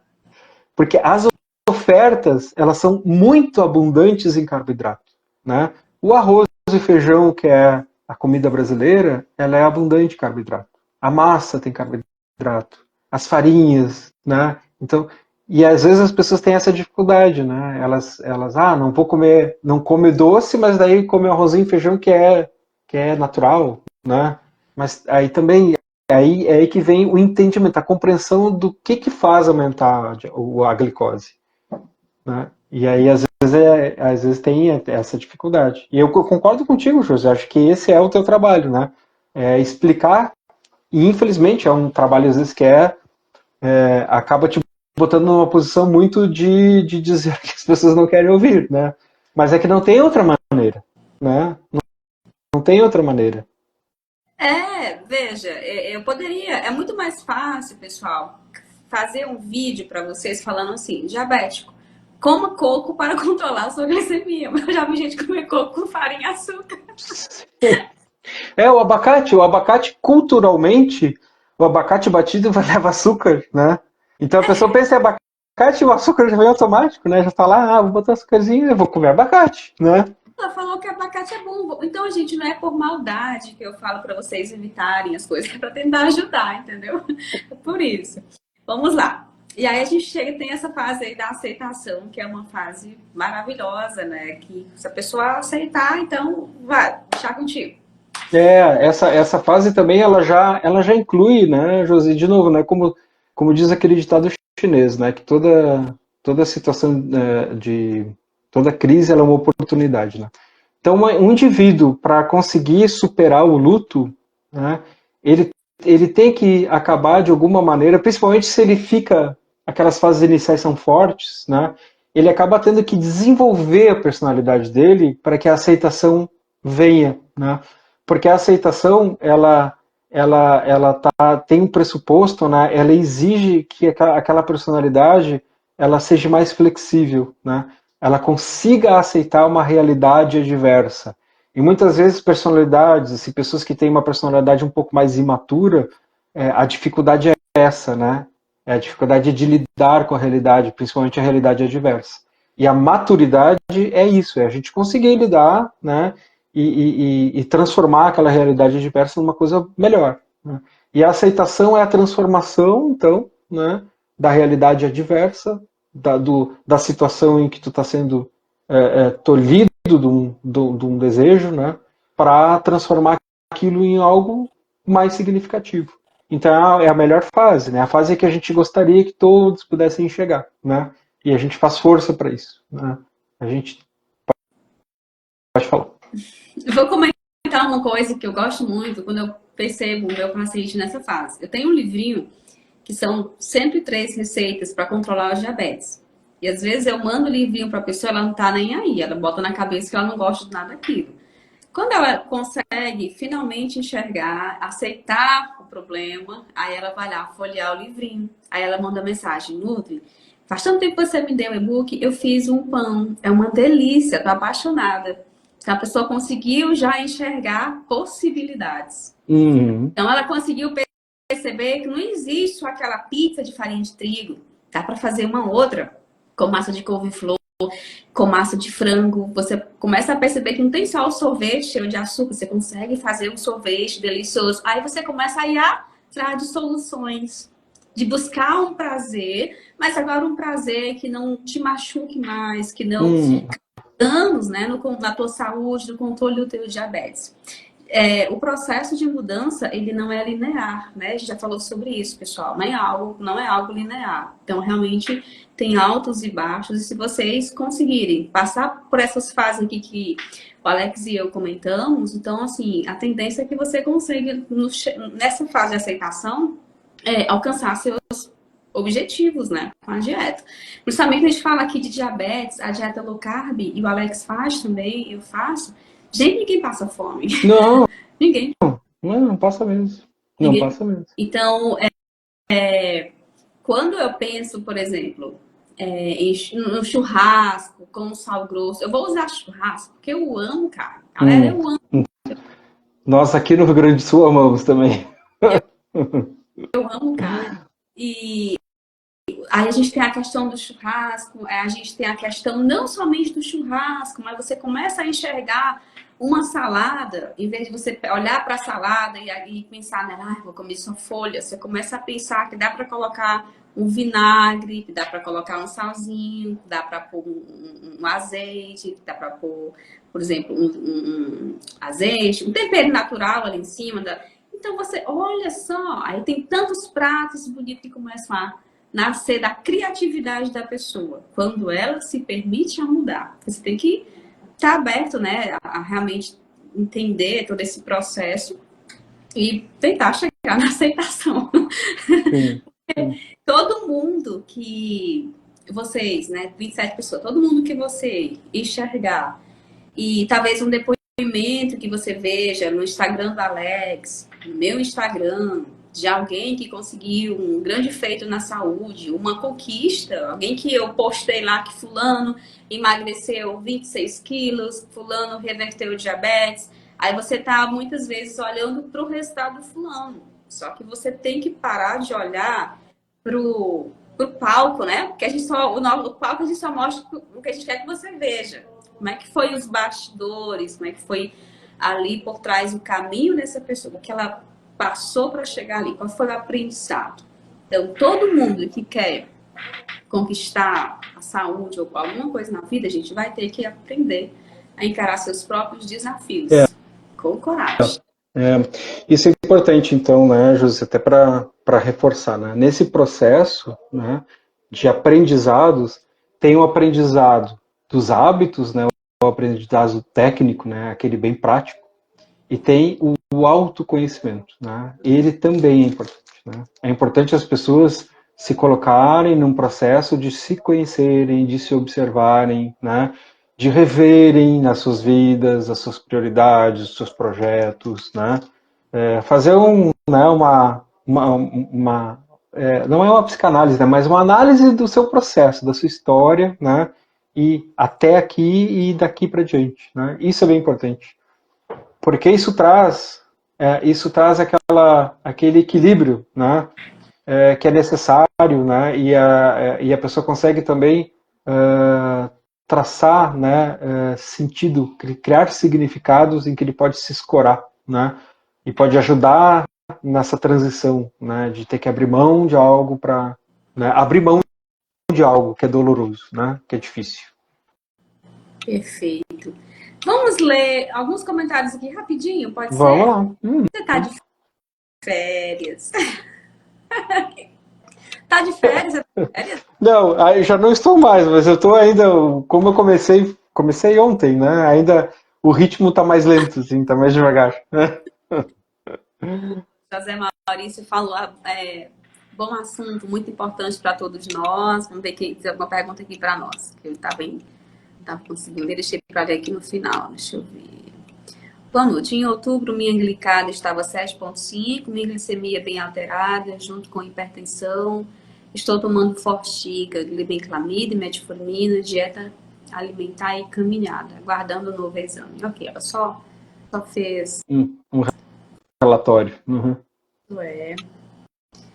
Porque as ofertas, elas são muito abundantes em carboidrato, né? O arroz e feijão, que é a comida brasileira, ela é abundante em carboidrato. A massa tem carboidrato, as farinhas, né? Então, e às vezes as pessoas têm essa dificuldade, né? Elas não vou comer, não come doce, mas daí come arrozinho e feijão que é natural, né? Mas aí também é aí que vem o entendimento, a compreensão do que faz aumentar a glicose, né? E aí às vezes tem essa dificuldade. E eu concordo contigo, José. Acho que esse é o teu trabalho, né? É explicar. E infelizmente é um trabalho às vezes que acaba te botando numa posição muito de dizer que as pessoas não querem ouvir, né? Mas é que não tem outra maneira, né? Não tem outra maneira. Veja, eu poderia, é muito mais fácil, pessoal, fazer um vídeo para vocês falando assim, diabético, coma coco para controlar a sua glicemia. Mas eu já vi gente comer coco com farinha e açúcar. O abacate culturalmente, o abacate batido vai levar açúcar, né? Então a pessoa pensa em abacate, o açúcar já vem automático, né? Já tá lá, vou botar açúcarzinho, eu vou comer abacate, né? Ela falou que abacate é bom. Então, gente, não é por maldade que eu falo para vocês evitarem as coisas, é para tentar ajudar, entendeu? É por isso. Vamos lá. E aí a gente chega e tem essa fase aí da aceitação, que é uma fase maravilhosa, né? Que se a pessoa aceitar, então vai, deixar contigo. Essa fase também ela já inclui, né, Josi, de novo, né, como diz aquele ditado chinês, né, que toda situação toda crise ela é uma oportunidade, né? Então, um indivíduo para conseguir superar o luto, né, ele ele tem que acabar de alguma maneira, principalmente se ele fica aquelas fases iniciais são fortes, né? Ele acaba tendo que desenvolver a personalidade dele para que a aceitação venha, né? Porque a aceitação tem um pressuposto, né? Ela exige que aquela personalidade ela seja mais flexível, né? Ela consiga aceitar uma realidade adversa. E muitas vezes personalidades, assim, pessoas que têm uma personalidade um pouco mais imatura, a dificuldade é essa, né? É a dificuldade de lidar com a realidade, principalmente a realidade adversa. E a maturidade é isso, é a gente conseguir lidar, né? E transformar aquela realidade adversa numa coisa melhor. Né? E a aceitação é a transformação, então, né, da realidade adversa, da situação em que tu está sendo tolhido de um desejo, né, para transformar aquilo em algo mais significativo. Então é a melhor fase, né? A fase que a gente gostaria que todos pudessem chegar, né? E a gente faz força para isso, né? A gente pode falar. Vou comentar uma coisa que eu gosto muito quando eu percebo o meu paciente nessa fase. Eu tenho um livrinho que são 103 receitas para controlar o diabetes. E às vezes eu mando o livrinho para a pessoa, ela não tá nem aí, ela bota na cabeça que ela não gosta de nada daquilo. Quando ela consegue finalmente enxergar, aceitar o problema, aí ela vai lá folhear o livrinho. Aí ela manda mensagem: Nutri, faz tanto tempo que você me deu o e-book, eu fiz um pão, é uma delícia, tô apaixonada. Então a pessoa conseguiu já enxergar possibilidades. Uhum. Então ela conseguiu perceber que não existe só aquela pizza de farinha de trigo. Dá para fazer uma outra com massa de couve-flor, com massa de frango. Você começa a perceber que não tem só o sorvete cheio de açúcar, você consegue fazer um sorvete delicioso. Aí você começa a ir atrás de soluções, de buscar um prazer, mas agora um prazer que não te machuque mais, que não Uhum. danos, né, na tua saúde, no controle do teu diabetes. O processo de mudança, ele não é linear, né? A gente já falou sobre isso, pessoal. Não é algo linear. Então, realmente, tem altos e baixos. E se vocês conseguirem passar por essas fases aqui que o Alex e eu comentamos, então, assim, a tendência é que você consiga, nessa fase de aceitação, alcançar seus objetivos, né? Com a dieta. Principalmente a gente fala aqui de diabetes, a dieta low carb, e o Alex faz também, eu faço. Gente, ninguém passa fome. Não, Ninguém. não passa mesmo. Não Ninguém. passa mesmo. Então, quando eu penso, por exemplo, no churrasco com sal grosso, eu vou usar churrasco porque eu amo, cara. Galera, Hum. eu amo, Nós aqui no Rio Grande do Sul amamos também. eu amo carne. E aí a gente tem a questão do churrasco, a gente tem a questão não somente do churrasco, mas você começa a enxergar uma salada, em vez de você olhar para a salada e pensar, né, vou comer só folha, você começa a pensar que dá para colocar um vinagre, que dá para colocar um salzinho, que dá para pôr um azeite, que dá para pôr, por exemplo, um azeite, um tempero natural ali em cima. Então você, olha só, aí tem tantos pratos bonitos que começam a nascer da criatividade da pessoa, quando ela se permite a mudar. Você tem que estar aberto, né, a realmente entender todo esse processo e tentar chegar na aceitação. Sim, sim. Todo mundo que vocês, né, 27 pessoas, todo mundo que você enxergar e talvez um depoimento que você veja no Instagram do Alex, no meu Instagram, de alguém que conseguiu um grande feito na saúde, uma conquista, alguém que eu postei lá que fulano emagreceu 26 quilos, fulano reverteu o diabetes. Aí você tá muitas vezes olhando para o resultado do fulano. Só que você tem que parar de olhar pro palco, né? Porque a gente só, o palco a gente só mostra o que a gente quer que você veja. Como é que foi os bastidores, como é que foi ali por trás o caminho dessa pessoa, o que ela passou para chegar ali, qual foi o aprendizado. Então, todo mundo que quer conquistar a saúde ou alguma coisa na vida, a gente vai ter que aprender a encarar seus próprios É, desafios com coragem. é, isso é importante, então, né, José, até para reforçar, né? Nesse processo, né, de aprendizados, tem o aprendizado dos hábitos, né, o aprendizado técnico, né, aquele bem prático, e tem o autoconhecimento, né? Ele também é importante, né? É importante as pessoas se colocarem num processo de se conhecerem, de se observarem, né? De reverem nas suas vidas, as suas prioridades, os seus projetos, né? Fazer né, não é uma psicanálise, né, mas uma análise do seu processo, da sua história, né? E até aqui e daqui para diante, né? Isso é bem importante. Porque isso traz aquele equilíbrio, né, que é necessário, né, e a pessoa consegue também traçar, né, sentido, criar significados em que ele pode se escorar, né, e pode ajudar nessa transição, né, de ter que abrir mão de algo para, né, abrir mão de algo que é doloroso, né, que é difícil. Perfeito. Vamos ler alguns comentários aqui rapidinho, pode Vamos ser? lá. Você tá de férias? Tá de férias? É férias? Não, aí já não estou mais, mas eu estou ainda, como eu comecei ontem, né? Ainda o ritmo está mais lento, assim, tá mais devagar, né? José Maurício falou, bom assunto, muito importante para todos nós. Vamos ver que tem alguma pergunta aqui para nós, que ele tá bem, tá conseguindo. Deixei para ver aqui no final, deixa eu ver. Boa noite. Em outubro, minha glicada estava 7,5, minha glicemia bem alterada, junto com hipertensão. Estou tomando Forxiga, glibenclamida, metformina, dieta alimentar e caminhada, aguardando o novo exame. Ok, ela só fez. Um relatório. Uhum.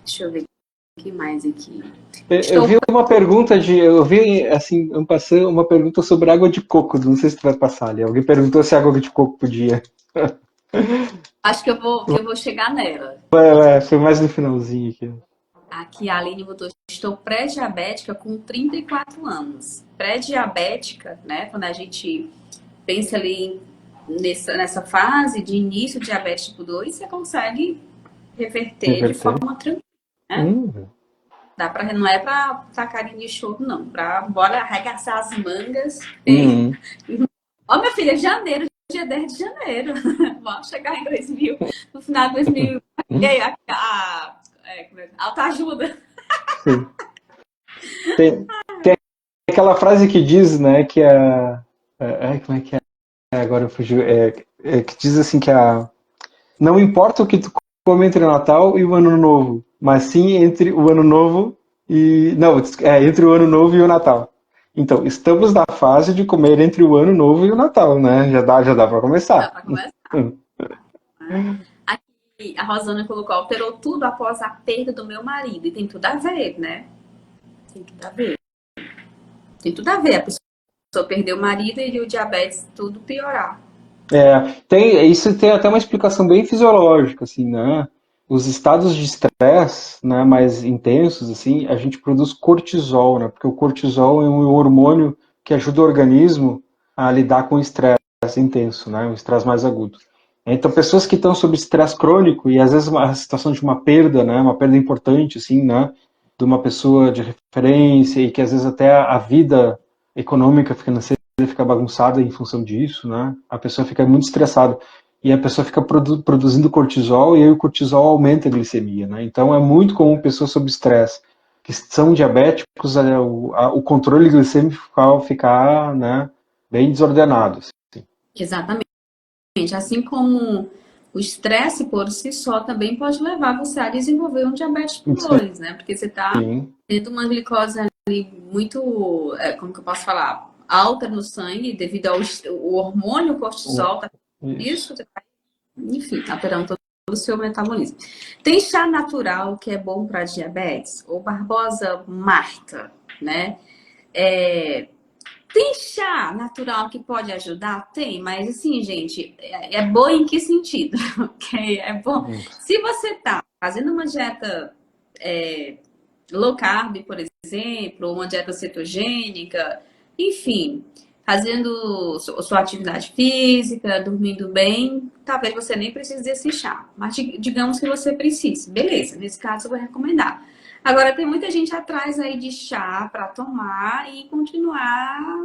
Deixa eu ver o que mais aqui. Eu Estou. vi uma pergunta eu vi assim, eu passei uma pergunta sobre água de coco, não sei se tu vai passar ali. Alguém perguntou se água de coco podia. Acho que eu vou chegar nela. Foi mais no finalzinho aqui. Aqui a Aline botou, estou pré-diabética com 34 anos. Pré-diabética, né? Quando a gente pensa ali nessa fase de início de diabetes tipo 2, você consegue reverter de Reverter. forma tranquila, né? Hum. Não é pra tacar de choro, não. Bora arregaçar as mangas. Hum. Ó, minha filha, janeiro, dia 10 de janeiro. Vamos chegar em 2000, no final de 2000. E aí, autoajuda. Sim. Tem aquela frase que diz, né, que como é que é? Agora eu fugi. Que diz assim que não importa o que tu come entre o Natal e o Ano Novo, mas sim entre o Ano Novo e. Não, entre o Ano Novo e o Natal. Então, estamos na fase de comer entre o Ano Novo e o Natal, né? Já dá para Dá começar. pra começar. Aqui, a Rosana colocou, alterou tudo após a perda do meu marido. E tem tudo a ver, né? Tem tudo a ver. Tem tudo a ver. A pessoa perder o marido e o diabetes tudo piorar. Isso tem até uma explicação bem fisiológica, assim, né? Os estados de estresse, né, mais intensos, assim, a gente produz cortisol, né? Porque o cortisol é um hormônio que ajuda o organismo a lidar com o estresse intenso, né? O estresse mais agudo. Então, pessoas que estão sob estresse crônico e às vezes uma situação de uma perda, né, uma perda importante, assim, né, de uma pessoa de referência e que às vezes até a vida econômica, financeira fica bagunçada em função disso, né? A pessoa fica muito estressada e a pessoa fica produzindo cortisol e aí o cortisol aumenta a glicemia, né? Então é muito comum pessoas sob estresse que são diabéticos, o controle glicêmico ficar, né, bem desordenado. Assim. Exatamente. Assim como o estresse por si só também pode levar você a desenvolver um diabetes tipo 2, né? Porque você está Sim, tendo uma glicose ali muito, como que eu posso falar, alta no sangue devido ao o hormônio cortisol, tá, isso. isso, você tá, enfim, alterando todo o seu metabolismo. Tem chá natural que é bom para diabetes? Ou Barbosa Marta, né? Tem chá natural que pode ajudar? Tem, mas assim, gente, é bom em que sentido? Ok? É bom. Se você tá fazendo uma dieta low carb, por exemplo, ou uma dieta cetogênica, enfim, fazendo sua atividade física, dormindo bem, talvez você nem precise desse chá. Mas digamos que você precise. Beleza, nesse caso eu vou recomendar. Agora, tem muita gente atrás aí de chá para tomar e continuar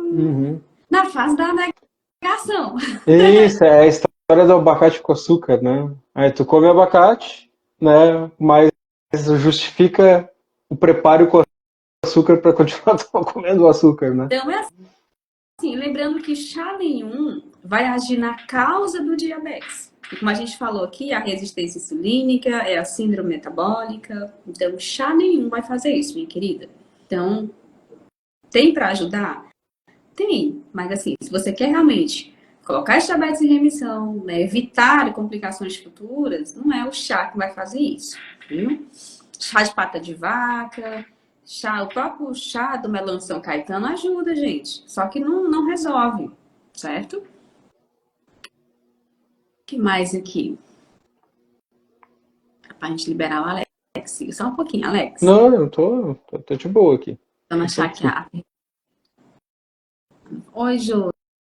na fase da negação. Isso, é a história do abacate com açúcar, né? Aí tu come abacate, né? Mas justifica o preparo com açúcar para continuar comendo o açúcar, né? Então, é assim, lembrando que chá nenhum vai agir na causa do diabetes. E como a gente falou aqui, a resistência insulínica é a síndrome metabólica. Então, chá nenhum vai fazer isso, minha querida. Então, tem para ajudar? Tem. Mas assim, se você quer realmente colocar esse diabetes em remissão, né, evitar complicações futuras, não é o chá que vai fazer isso, viu? Chá de pata de vaca, o próprio chá do melão de São Caetano ajuda, gente. Só que não resolve, certo? O que mais aqui? Pra gente liberar o Alex. Só um pouquinho, Alex. Não, eu tô de boa aqui. Vamos achar que Oi, Jô.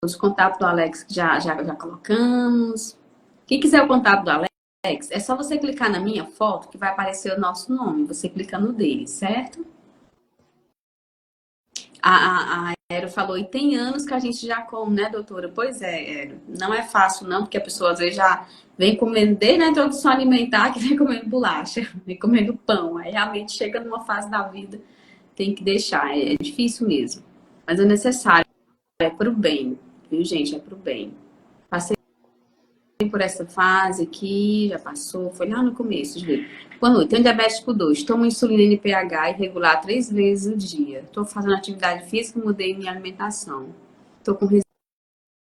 Os contatos do Alex já colocamos. Quem quiser o contato do Alex, é só você clicar na minha foto que vai aparecer o nosso nome. Você clica no dele, certo? A Aero falou, e tem anos que a gente já come, né, doutora? Pois é, Aero. Não é fácil, não, porque a pessoa às vezes já vem comendo, desde a introdução alimentar, que vem comendo bolacha, vem comendo pão. Aí realmente chega numa fase da vida, tem que deixar. É difícil mesmo. Mas é necessário, é pro bem, viu, gente? É pro bem. Passei por essa fase aqui, já passou, foi lá no começo, gente. Boa noite, tenho diabetes tipo 2, tomo insulina NPH irregular 3 vezes o dia. Estou fazendo atividade física, mudei minha alimentação. Estou com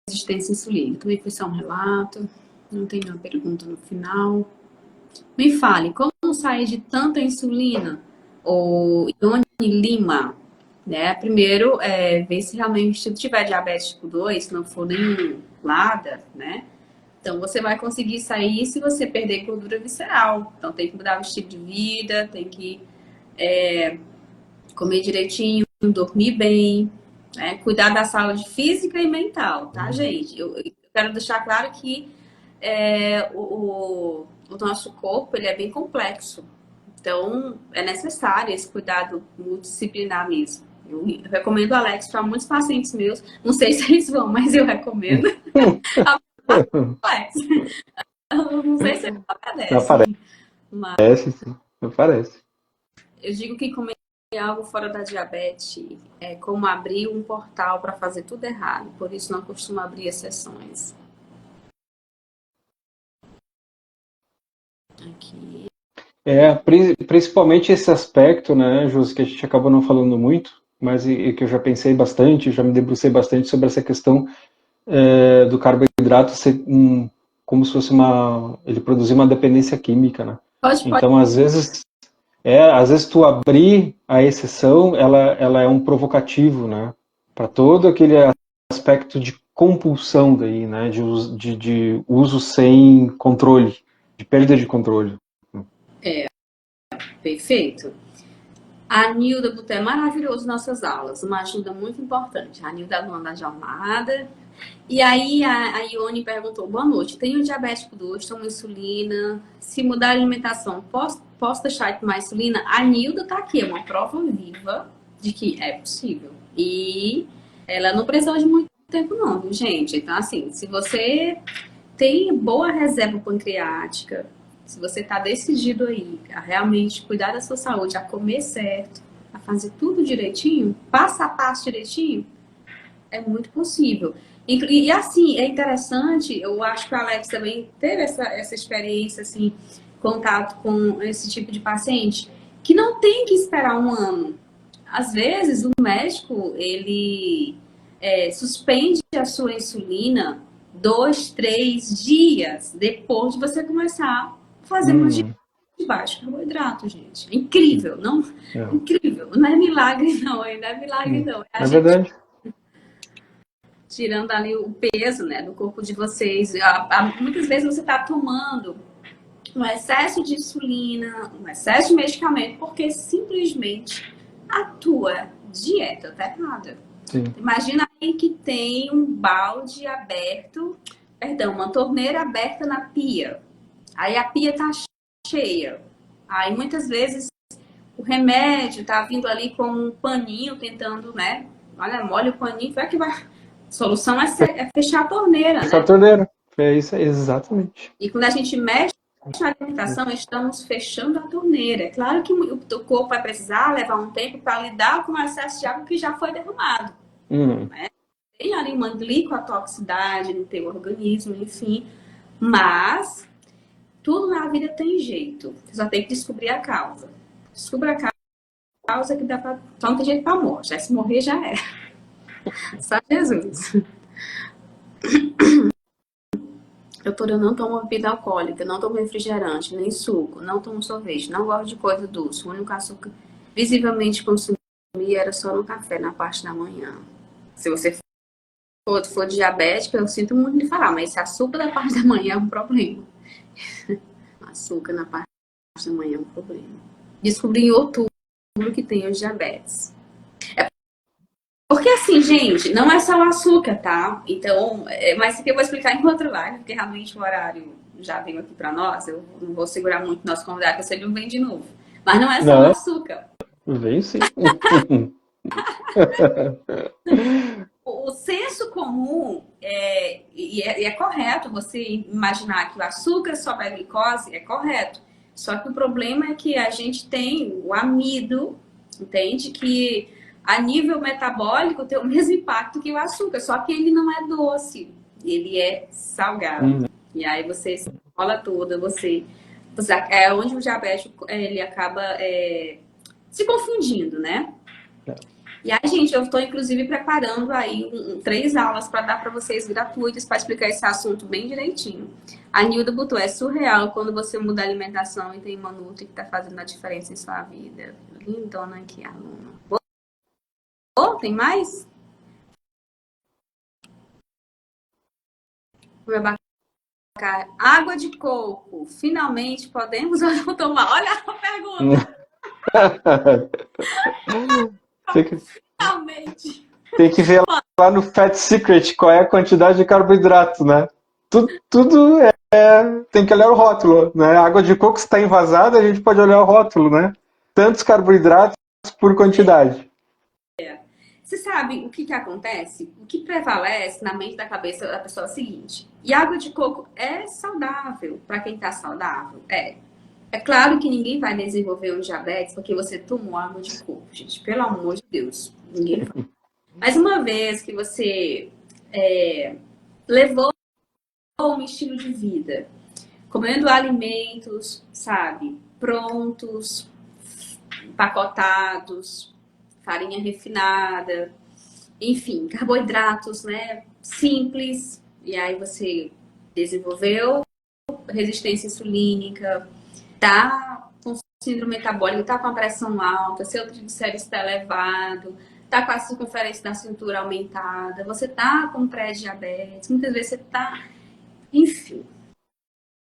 resistência insulínica. Também foi só um relato, não tem nenhuma pergunta no final. Me fale, como sair de tanta insulina? Ou Ione Lima, né? Primeiro, ver se realmente se tiver diabetes tipo 2, se não for nenhum LADA, né? Então, você vai conseguir sair se você perder gordura visceral. Então, tem que mudar o estilo de vida, tem que comer direitinho, dormir bem, né? Cuidar da saúde física e mental, tá, gente? Eu quero deixar claro que o nosso corpo, ele é bem complexo. Então, é necessário esse cuidado multidisciplinar mesmo. Eu recomendo o Alex para muitos pacientes meus. Não sei se eles vão, mas eu recomendo. Alex. Não sei se ele obedece. Aparece, sim. Aparece. Eu digo que comer algo fora da diabetes é como abrir um portal para fazer tudo errado. Por isso, não costumo abrir exceções. Aqui. Principalmente esse aspecto, né, Júlio, que a gente acabou não falando muito, mas que eu já pensei bastante, já me debrucei bastante sobre essa questão do carboidrato ser como se fosse ele produzir uma dependência química, né? Pode. Então, às vezes tu abrir a exceção, ela é um provocativo, né? Para todo aquele aspecto de compulsão daí, né? De uso sem controle, de perda de controle. Perfeito. A Nilda Buté, maravilhoso nossas aulas, uma ajuda muito importante. A Nilda, aluna da jornada. E aí a Ione perguntou, boa noite, tenho diabetes tipo 2, tomo insulina, se mudar a alimentação, posso deixar de tomar insulina? A Nilda tá aqui, é uma prova viva de que é possível. E ela não precisou de muito tempo não, viu, gente? Então, assim, se você tem boa reserva pancreática, se você está decidido aí a realmente cuidar da sua saúde, a comer certo, a fazer tudo direitinho, passo a passo direitinho, é muito possível. E assim, é interessante, eu acho que o Alex também teve essa experiência, assim, contato com esse tipo de paciente, que não tem que esperar um ano. Às vezes, o médico, ele suspende a sua insulina 2, 3 dias depois de você começar fazer uma dieta de baixo carboidrato, gente. É incrível, não? Incrível. Não é milagre, não. Não é milagre, não. É verdade. Tirando ali o peso, né, do corpo de vocês. Muitas vezes você está tomando um excesso de insulina, um excesso de medicamento, porque simplesmente a tua dieta está errada. Sim. Imagina aí que tem um balde aberto, perdão, uma torneira aberta na pia. Aí a pia tá cheia. Aí muitas vezes o remédio tá vindo ali com um paninho, tentando, né? Olha, molha o paninho, vai que vai. A solução é fechar a torneira, Fechar a torneira. É isso, exatamente. E quando a gente mexe na alimentação, estamos fechando a torneira. É claro que o teu corpo vai precisar levar um tempo para lidar com o excesso de água que já foi derramado. Né? Tem ali uma glicotoxicidade no teu organismo, enfim. Mas tudo na vida tem jeito. Você só tem que descobrir a causa. Descubra a causa que dá pra... Só não tem jeito pra morte. Já se morrer, já é. Só Jesus. Doutor, eu não tomo bebida alcoólica, não tomo refrigerante, nem suco, não tomo sorvete, não gosto de coisa doce. O único açúcar visivelmente consumia era só no café, na parte da manhã. Se você for diabética, eu sinto muito de falar, mas esse açúcar da parte da manhã é um problema. Açúcar na parte da manhã é um problema. Descobri em outubro que tenho diabetes. Porque assim, gente, não é só o açúcar, tá? Então, mas isso aqui eu vou explicar em outra live, porque realmente o horário já veio aqui para nós. Eu não vou segurar muito nosso convidado, porque ele não vem de novo. Mas não é só o açúcar. Vem sim. O senso comum é correto você imaginar que o açúcar sobe a glicose, é correto. Só que o problema é que a gente tem o amido, entende? Que a nível metabólico tem o mesmo impacto que o açúcar, só que ele não é doce, ele é salgado. E aí você se rola toda, você é onde o diabético ele acaba se confundindo, né? E aí, gente, eu estou inclusive preparando aí 3 aulas para dar para vocês gratuitas para explicar esse assunto bem direitinho. A Nilda botou, é surreal quando você muda a alimentação e tem uma nutri que está fazendo a diferença em sua vida. Lindona aqui, aluna. Tem mais? Água de coco. Finalmente podemos tomar. Olha a pergunta. Finalmente. Tem que ver lá no Fat Secret qual é a quantidade de carboidrato, né? Tudo tem que olhar o rótulo, né? A água de coco está envasada, a gente pode olhar o rótulo, né? Tantos carboidratos por quantidade. Você sabe o que acontece? O que prevalece na mente da cabeça da pessoa é o seguinte: e água de coco é saudável para quem está saudável? É claro que ninguém vai desenvolver um diabetes porque você tomou água de coco, gente. Pelo amor de Deus, ninguém vai. Mas uma vez que você levou um estilo de vida, comendo alimentos, sabe, prontos, empacotados, farinha refinada, enfim, carboidratos, né, simples, e aí você desenvolveu resistência insulínica, tá com síndrome metabólica, tá com a pressão alta, seu triglicérides está elevado, tá com a circunferência da cintura aumentada, você tá com pré-diabetes, muitas vezes você tá, enfim.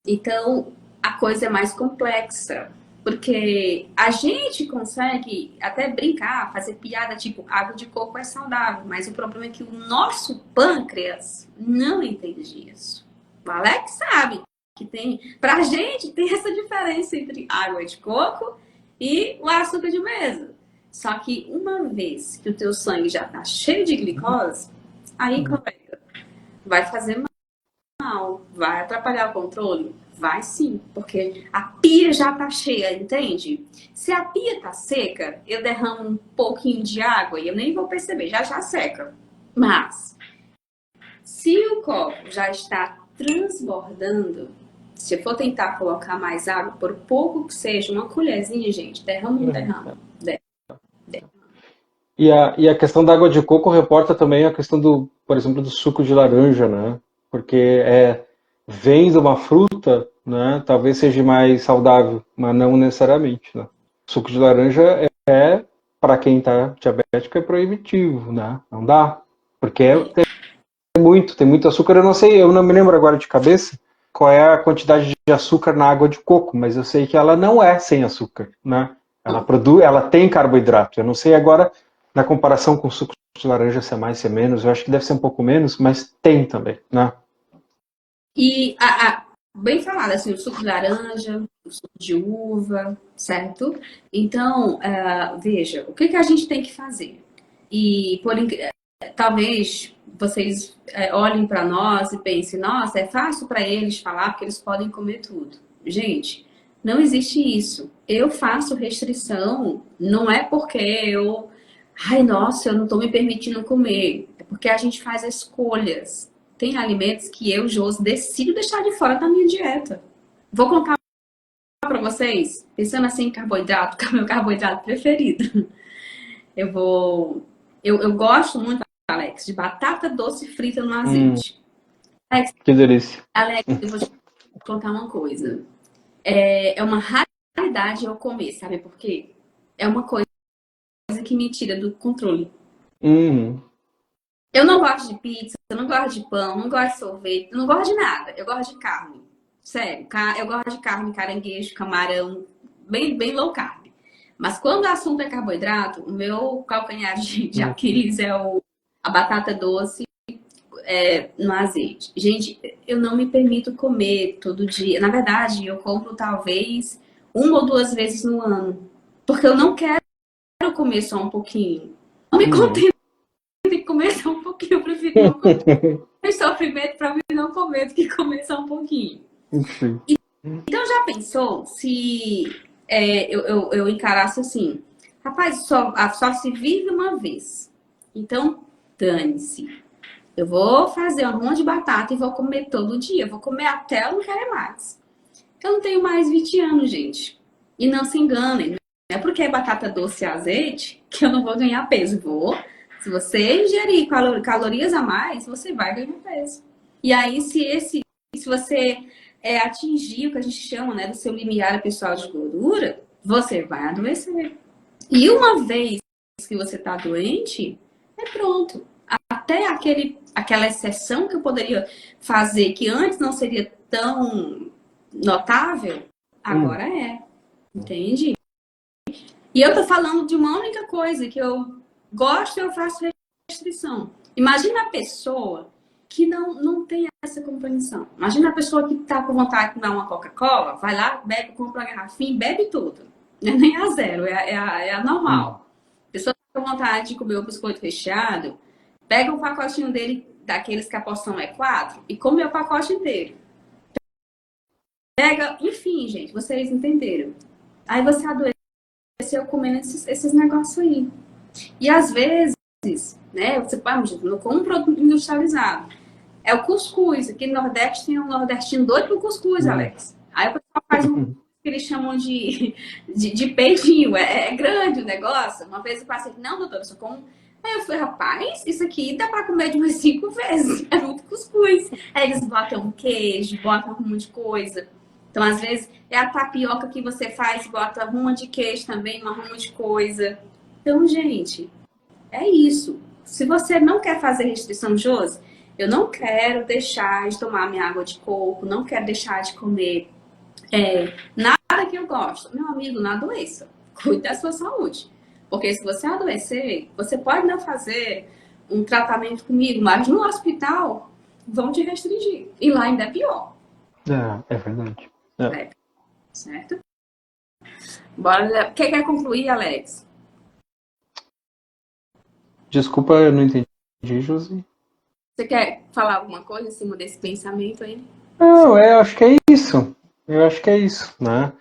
Então, a coisa é mais complexa. Porque a gente consegue até brincar, fazer piada tipo, água de coco é saudável, mas o problema é que o nosso pâncreas não entende isso. O Alex sabe que pra gente tem essa diferença entre água de coco e o açúcar de mesa. Só que uma vez que o teu sangue já tá cheio de glicose, aí, colega, vai fazer mal, vai atrapalhar o controle. Vai sim, porque a pia já tá cheia, entende? Se a pia tá seca, eu derramo um pouquinho de água e eu nem vou perceber, já seca. Mas, se o copo já está transbordando, se eu for tentar colocar mais água, por pouco que seja, uma colherzinha, gente, derrama. E a questão da água de coco reporta também a questão por exemplo, do suco de laranja, né? Porque vem de uma fruta, né? Talvez seja mais saudável, mas não necessariamente, né? Suco de laranja para quem está diabético, é proibitivo, né? Não dá, porque tem muito açúcar. Eu não sei, eu não me lembro agora de cabeça qual é a quantidade de açúcar na água de coco, mas eu sei que ela não é sem açúcar, né? Ela tem carboidrato. Eu não sei agora, na comparação com o suco de laranja, se é mais, se é menos. Eu acho que deve ser um pouco menos, mas tem também, né? E bem falado, assim, o suco de laranja, o suco de uva, certo? Então, veja, o que que a gente tem que fazer? E talvez vocês olhem para nós e pensem, nossa, é fácil para eles falar porque eles podem comer tudo. Gente, não existe isso. Eu faço restrição, não é porque ai, nossa, eu não estou me permitindo comer. É porque a gente faz escolhas. Tem alimentos que eu, Josi, decido deixar de fora da minha dieta. Vou contar para vocês, pensando assim em carboidrato, que é o meu carboidrato preferido. Eu gosto muito, Alex, de batata doce frita no azeite. Alex, Que delícia. eu vou te contar uma coisa. É uma raridade eu comer, sabe por quê? É uma coisa que me tira do controle. Uhum. Eu não gosto de pizza, eu não gosto de pão, não gosto de sorvete, eu não gosto de nada. Eu gosto de carne. Sério, eu gosto de carne, caranguejo, camarão, bem low carb. Mas quando o assunto é carboidrato, o meu calcanhar de Aquiles é a batata doce no azeite. Gente, eu não me permito comer todo dia. Na verdade, eu compro talvez uma ou duas vezes no ano. Porque eu não quero comer só um pouquinho. Não me contento de comer só um pouquinho. Eu prefiro não comer. É sofrimento para mim não comer do que comer só um pouquinho. Enfim. Então já pensou se eu encarasse assim, rapaz, só se vive uma vez. Então, dane-se. Eu vou fazer um monte de batata e vou comer todo dia. Eu vou comer até eu não querer mais. Eu não tenho mais 20 anos, gente. E não se enganem. Não é porque é batata doce e azeite que eu não vou ganhar peso. Vou. Se você ingerir calorias a mais, você vai ganhar peso. E aí, se você atingir o que a gente chama, né, do seu limiar pessoal de gordura, você vai adoecer. E uma vez que você está doente, pronto. Até aquela exceção que eu poderia fazer, que antes não seria tão notável, agora é. Entende? E eu tô falando de uma única coisa que eu gosto e eu faço restrição. Imagina a pessoa que não tem essa compreensão. Imagina a pessoa que tá com vontade de tomar uma Coca-Cola, vai lá, bebe, compra uma garrafinha e bebe tudo. Não é nem a zero, é a normal. A pessoa tá com vontade de comer o biscoito recheado, pega um pacotinho dele, daqueles que a porção é 4, e come o pacote inteiro. Pega, enfim, gente, vocês entenderam. Aí você adoeceu comendo esses negócios aí. E às vezes, né, você não come um produto industrializado. É o cuscuz. Aqui no Nordeste tem um nordestino doido pro cuscuz, Alex. Aí o pessoal faz que eles chamam de peitinho. É grande o negócio. Uma vez eu passei, não, doutor, eu só como. Aí eu falei, rapaz, isso aqui dá pra comer de umas 5 vezes. É muito cuscuz. Aí eles botam queijo, botam um monte de coisa. Então, às vezes, é a tapioca que você faz, bota ruma de queijo também, uma ruma de coisa. Então, gente, é isso. Se você não quer fazer restrição, Josi, eu não quero deixar de tomar minha água de coco, não quero deixar de comer nada que eu gosto. Meu amigo, não adoeça. Cuide da sua saúde. Porque se você adoecer, você pode não fazer um tratamento comigo, mas no hospital vão te restringir. E lá ainda é pior. É verdade. Certo? Bora. Quer concluir, Alex? Desculpa, eu não entendi, Josi. Você quer falar alguma coisa em cima desse pensamento aí? Não, eu acho que é isso. Eu acho que é isso, né?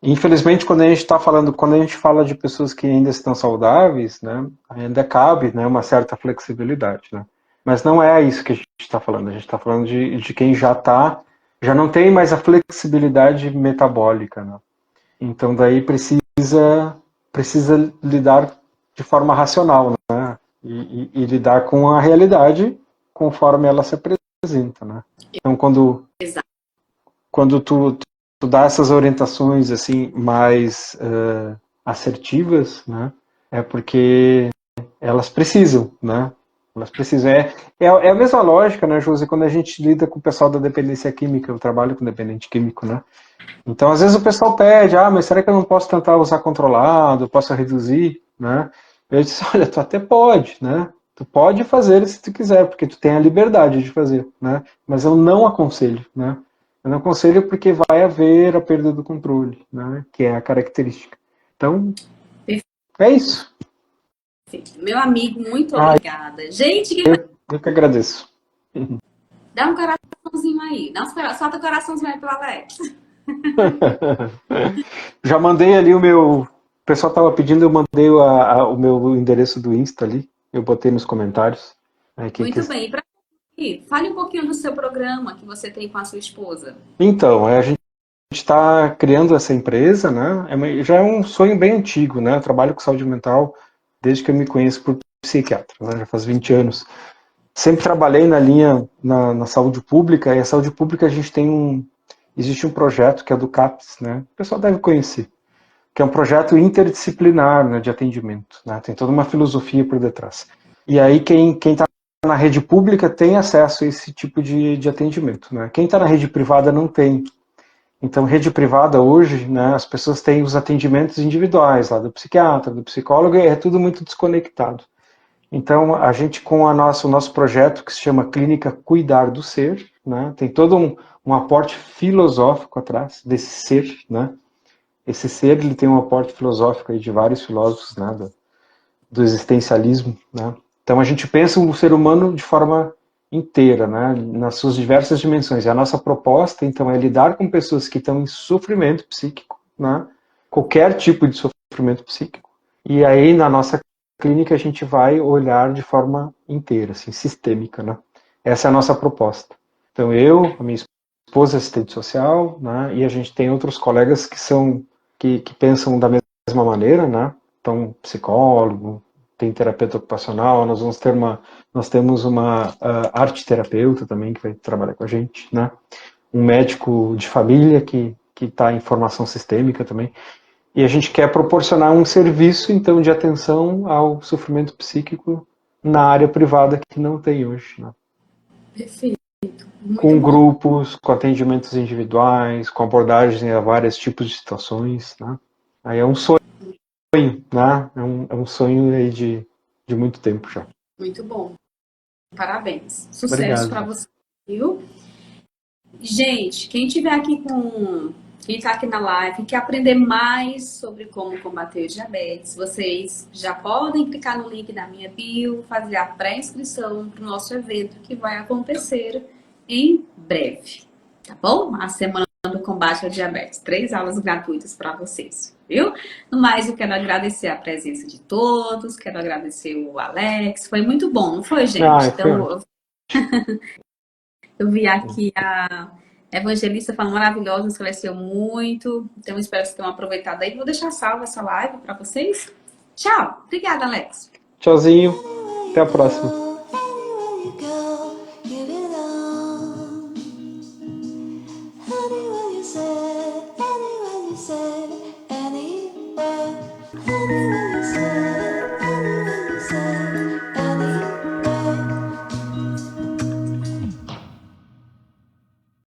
Infelizmente, quando a gente está falando, quando a gente fala de pessoas que ainda estão saudáveis, né, ainda cabe, né, uma certa flexibilidade, né? Mas não é isso que a gente está falando. A gente está falando de quem já não tem mais a flexibilidade metabólica, né? Então daí precisa lidar de forma racional, né? E lidar com a realidade conforme ela se apresenta, né? Então quando Exato. quando tu dá essas orientações assim mais assertivas, né? É porque elas precisam, né? Elas precisam. É a mesma lógica, né, Josi, quando a gente lida com o pessoal da dependência química, eu trabalho com dependente químico, né? Então, às vezes o pessoal pede, mas será que eu não posso tentar usar controlado, eu posso reduzir, né? Eu disse, olha, tu até pode, né? Tu pode fazer se tu quiser, porque tu tem a liberdade de fazer, né? Mas eu não aconselho, né? Eu não aconselho porque vai haver a perda do controle, né? Que é a característica. Então, é isso. Meu amigo, muito Ah, obrigada. Gente, eu que agradeço. dá um coraçãozinho aí. Solta o coraçãozinho aí pro Alex. Já mandei ali o meu. O pessoal estava pedindo, eu mandei o meu endereço do Insta ali. Eu botei nos comentários. Muito bem. E pra fale um pouquinho do seu programa que você tem com a sua esposa. Então, a gente está criando essa empresa, né? Já é um sonho bem antigo, né? Eu trabalho com saúde mental desde que eu me conheço por psiquiatra, né? Já faz 20 anos. Sempre trabalhei na linha na saúde pública, e a saúde pública a gente tem existe um projeto que é do CAPS, né? O pessoal deve conhecer, que é um projeto interdisciplinar, né, de atendimento, né? Tem toda uma filosofia por detrás. E aí quem está na rede pública tem acesso a esse tipo de atendimento, né? Quem está na rede privada não tem. Então, rede privada hoje, né, as pessoas têm os atendimentos individuais lá do psiquiatra, do psicólogo, e é tudo muito desconectado. Então, a gente com o nosso projeto, que se chama Clínica Cuidar do Ser, né, tem todo um aporte filosófico atrás desse ser, né? Esse ser ele tem um aporte filosófico aí de vários filósofos, né, do existencialismo, né? Então, a gente pensa o ser humano de forma inteira, né, nas suas diversas dimensões. E a nossa proposta, então, é lidar com pessoas que estão em sofrimento psíquico, né, qualquer tipo de sofrimento psíquico. E aí, na nossa clínica, a gente vai olhar de forma inteira, assim, sistêmica, né? Essa é a nossa proposta. Então, eu, a minha esposa, assistente social, né, e a gente tem outros colegas que pensam da mesma maneira, né? Então, psicólogo, tem terapeuta ocupacional, nós temos uma arte terapeuta também que vai trabalhar com a gente, né? Um médico de família que está em formação sistêmica também. E a gente quer proporcionar um serviço, então, de atenção ao sofrimento psíquico na área privada que não tem hoje, né? Perfeito. Muito Com bom. grupos, com atendimentos individuais, com abordagem a vários tipos de situações, né? Aí é um sonho, né? É um sonho aí de muito tempo já. Muito bom. Parabéns. Sucesso para Obrigado. você, viu? Gente, quem está aqui na live, quer aprender mais sobre como combater o diabetes, vocês já podem clicar no link da minha bio, fazer a pré-inscrição para o nosso evento que vai acontecer em breve, tá bom? A semana do combate ao diabetes, 3 aulas gratuitas para vocês, viu? No mais, eu quero agradecer a presença de todos, quero agradecer o Alex, foi muito bom, não foi, gente? Foi Então, eu vi aqui a Evangelista falando maravilhosa, esclareceu muito. Então, espero que vocês tenham aproveitado aí. Vou deixar salva essa live para vocês. Tchau. Obrigada, Alex. Tchauzinho. Até a próxima.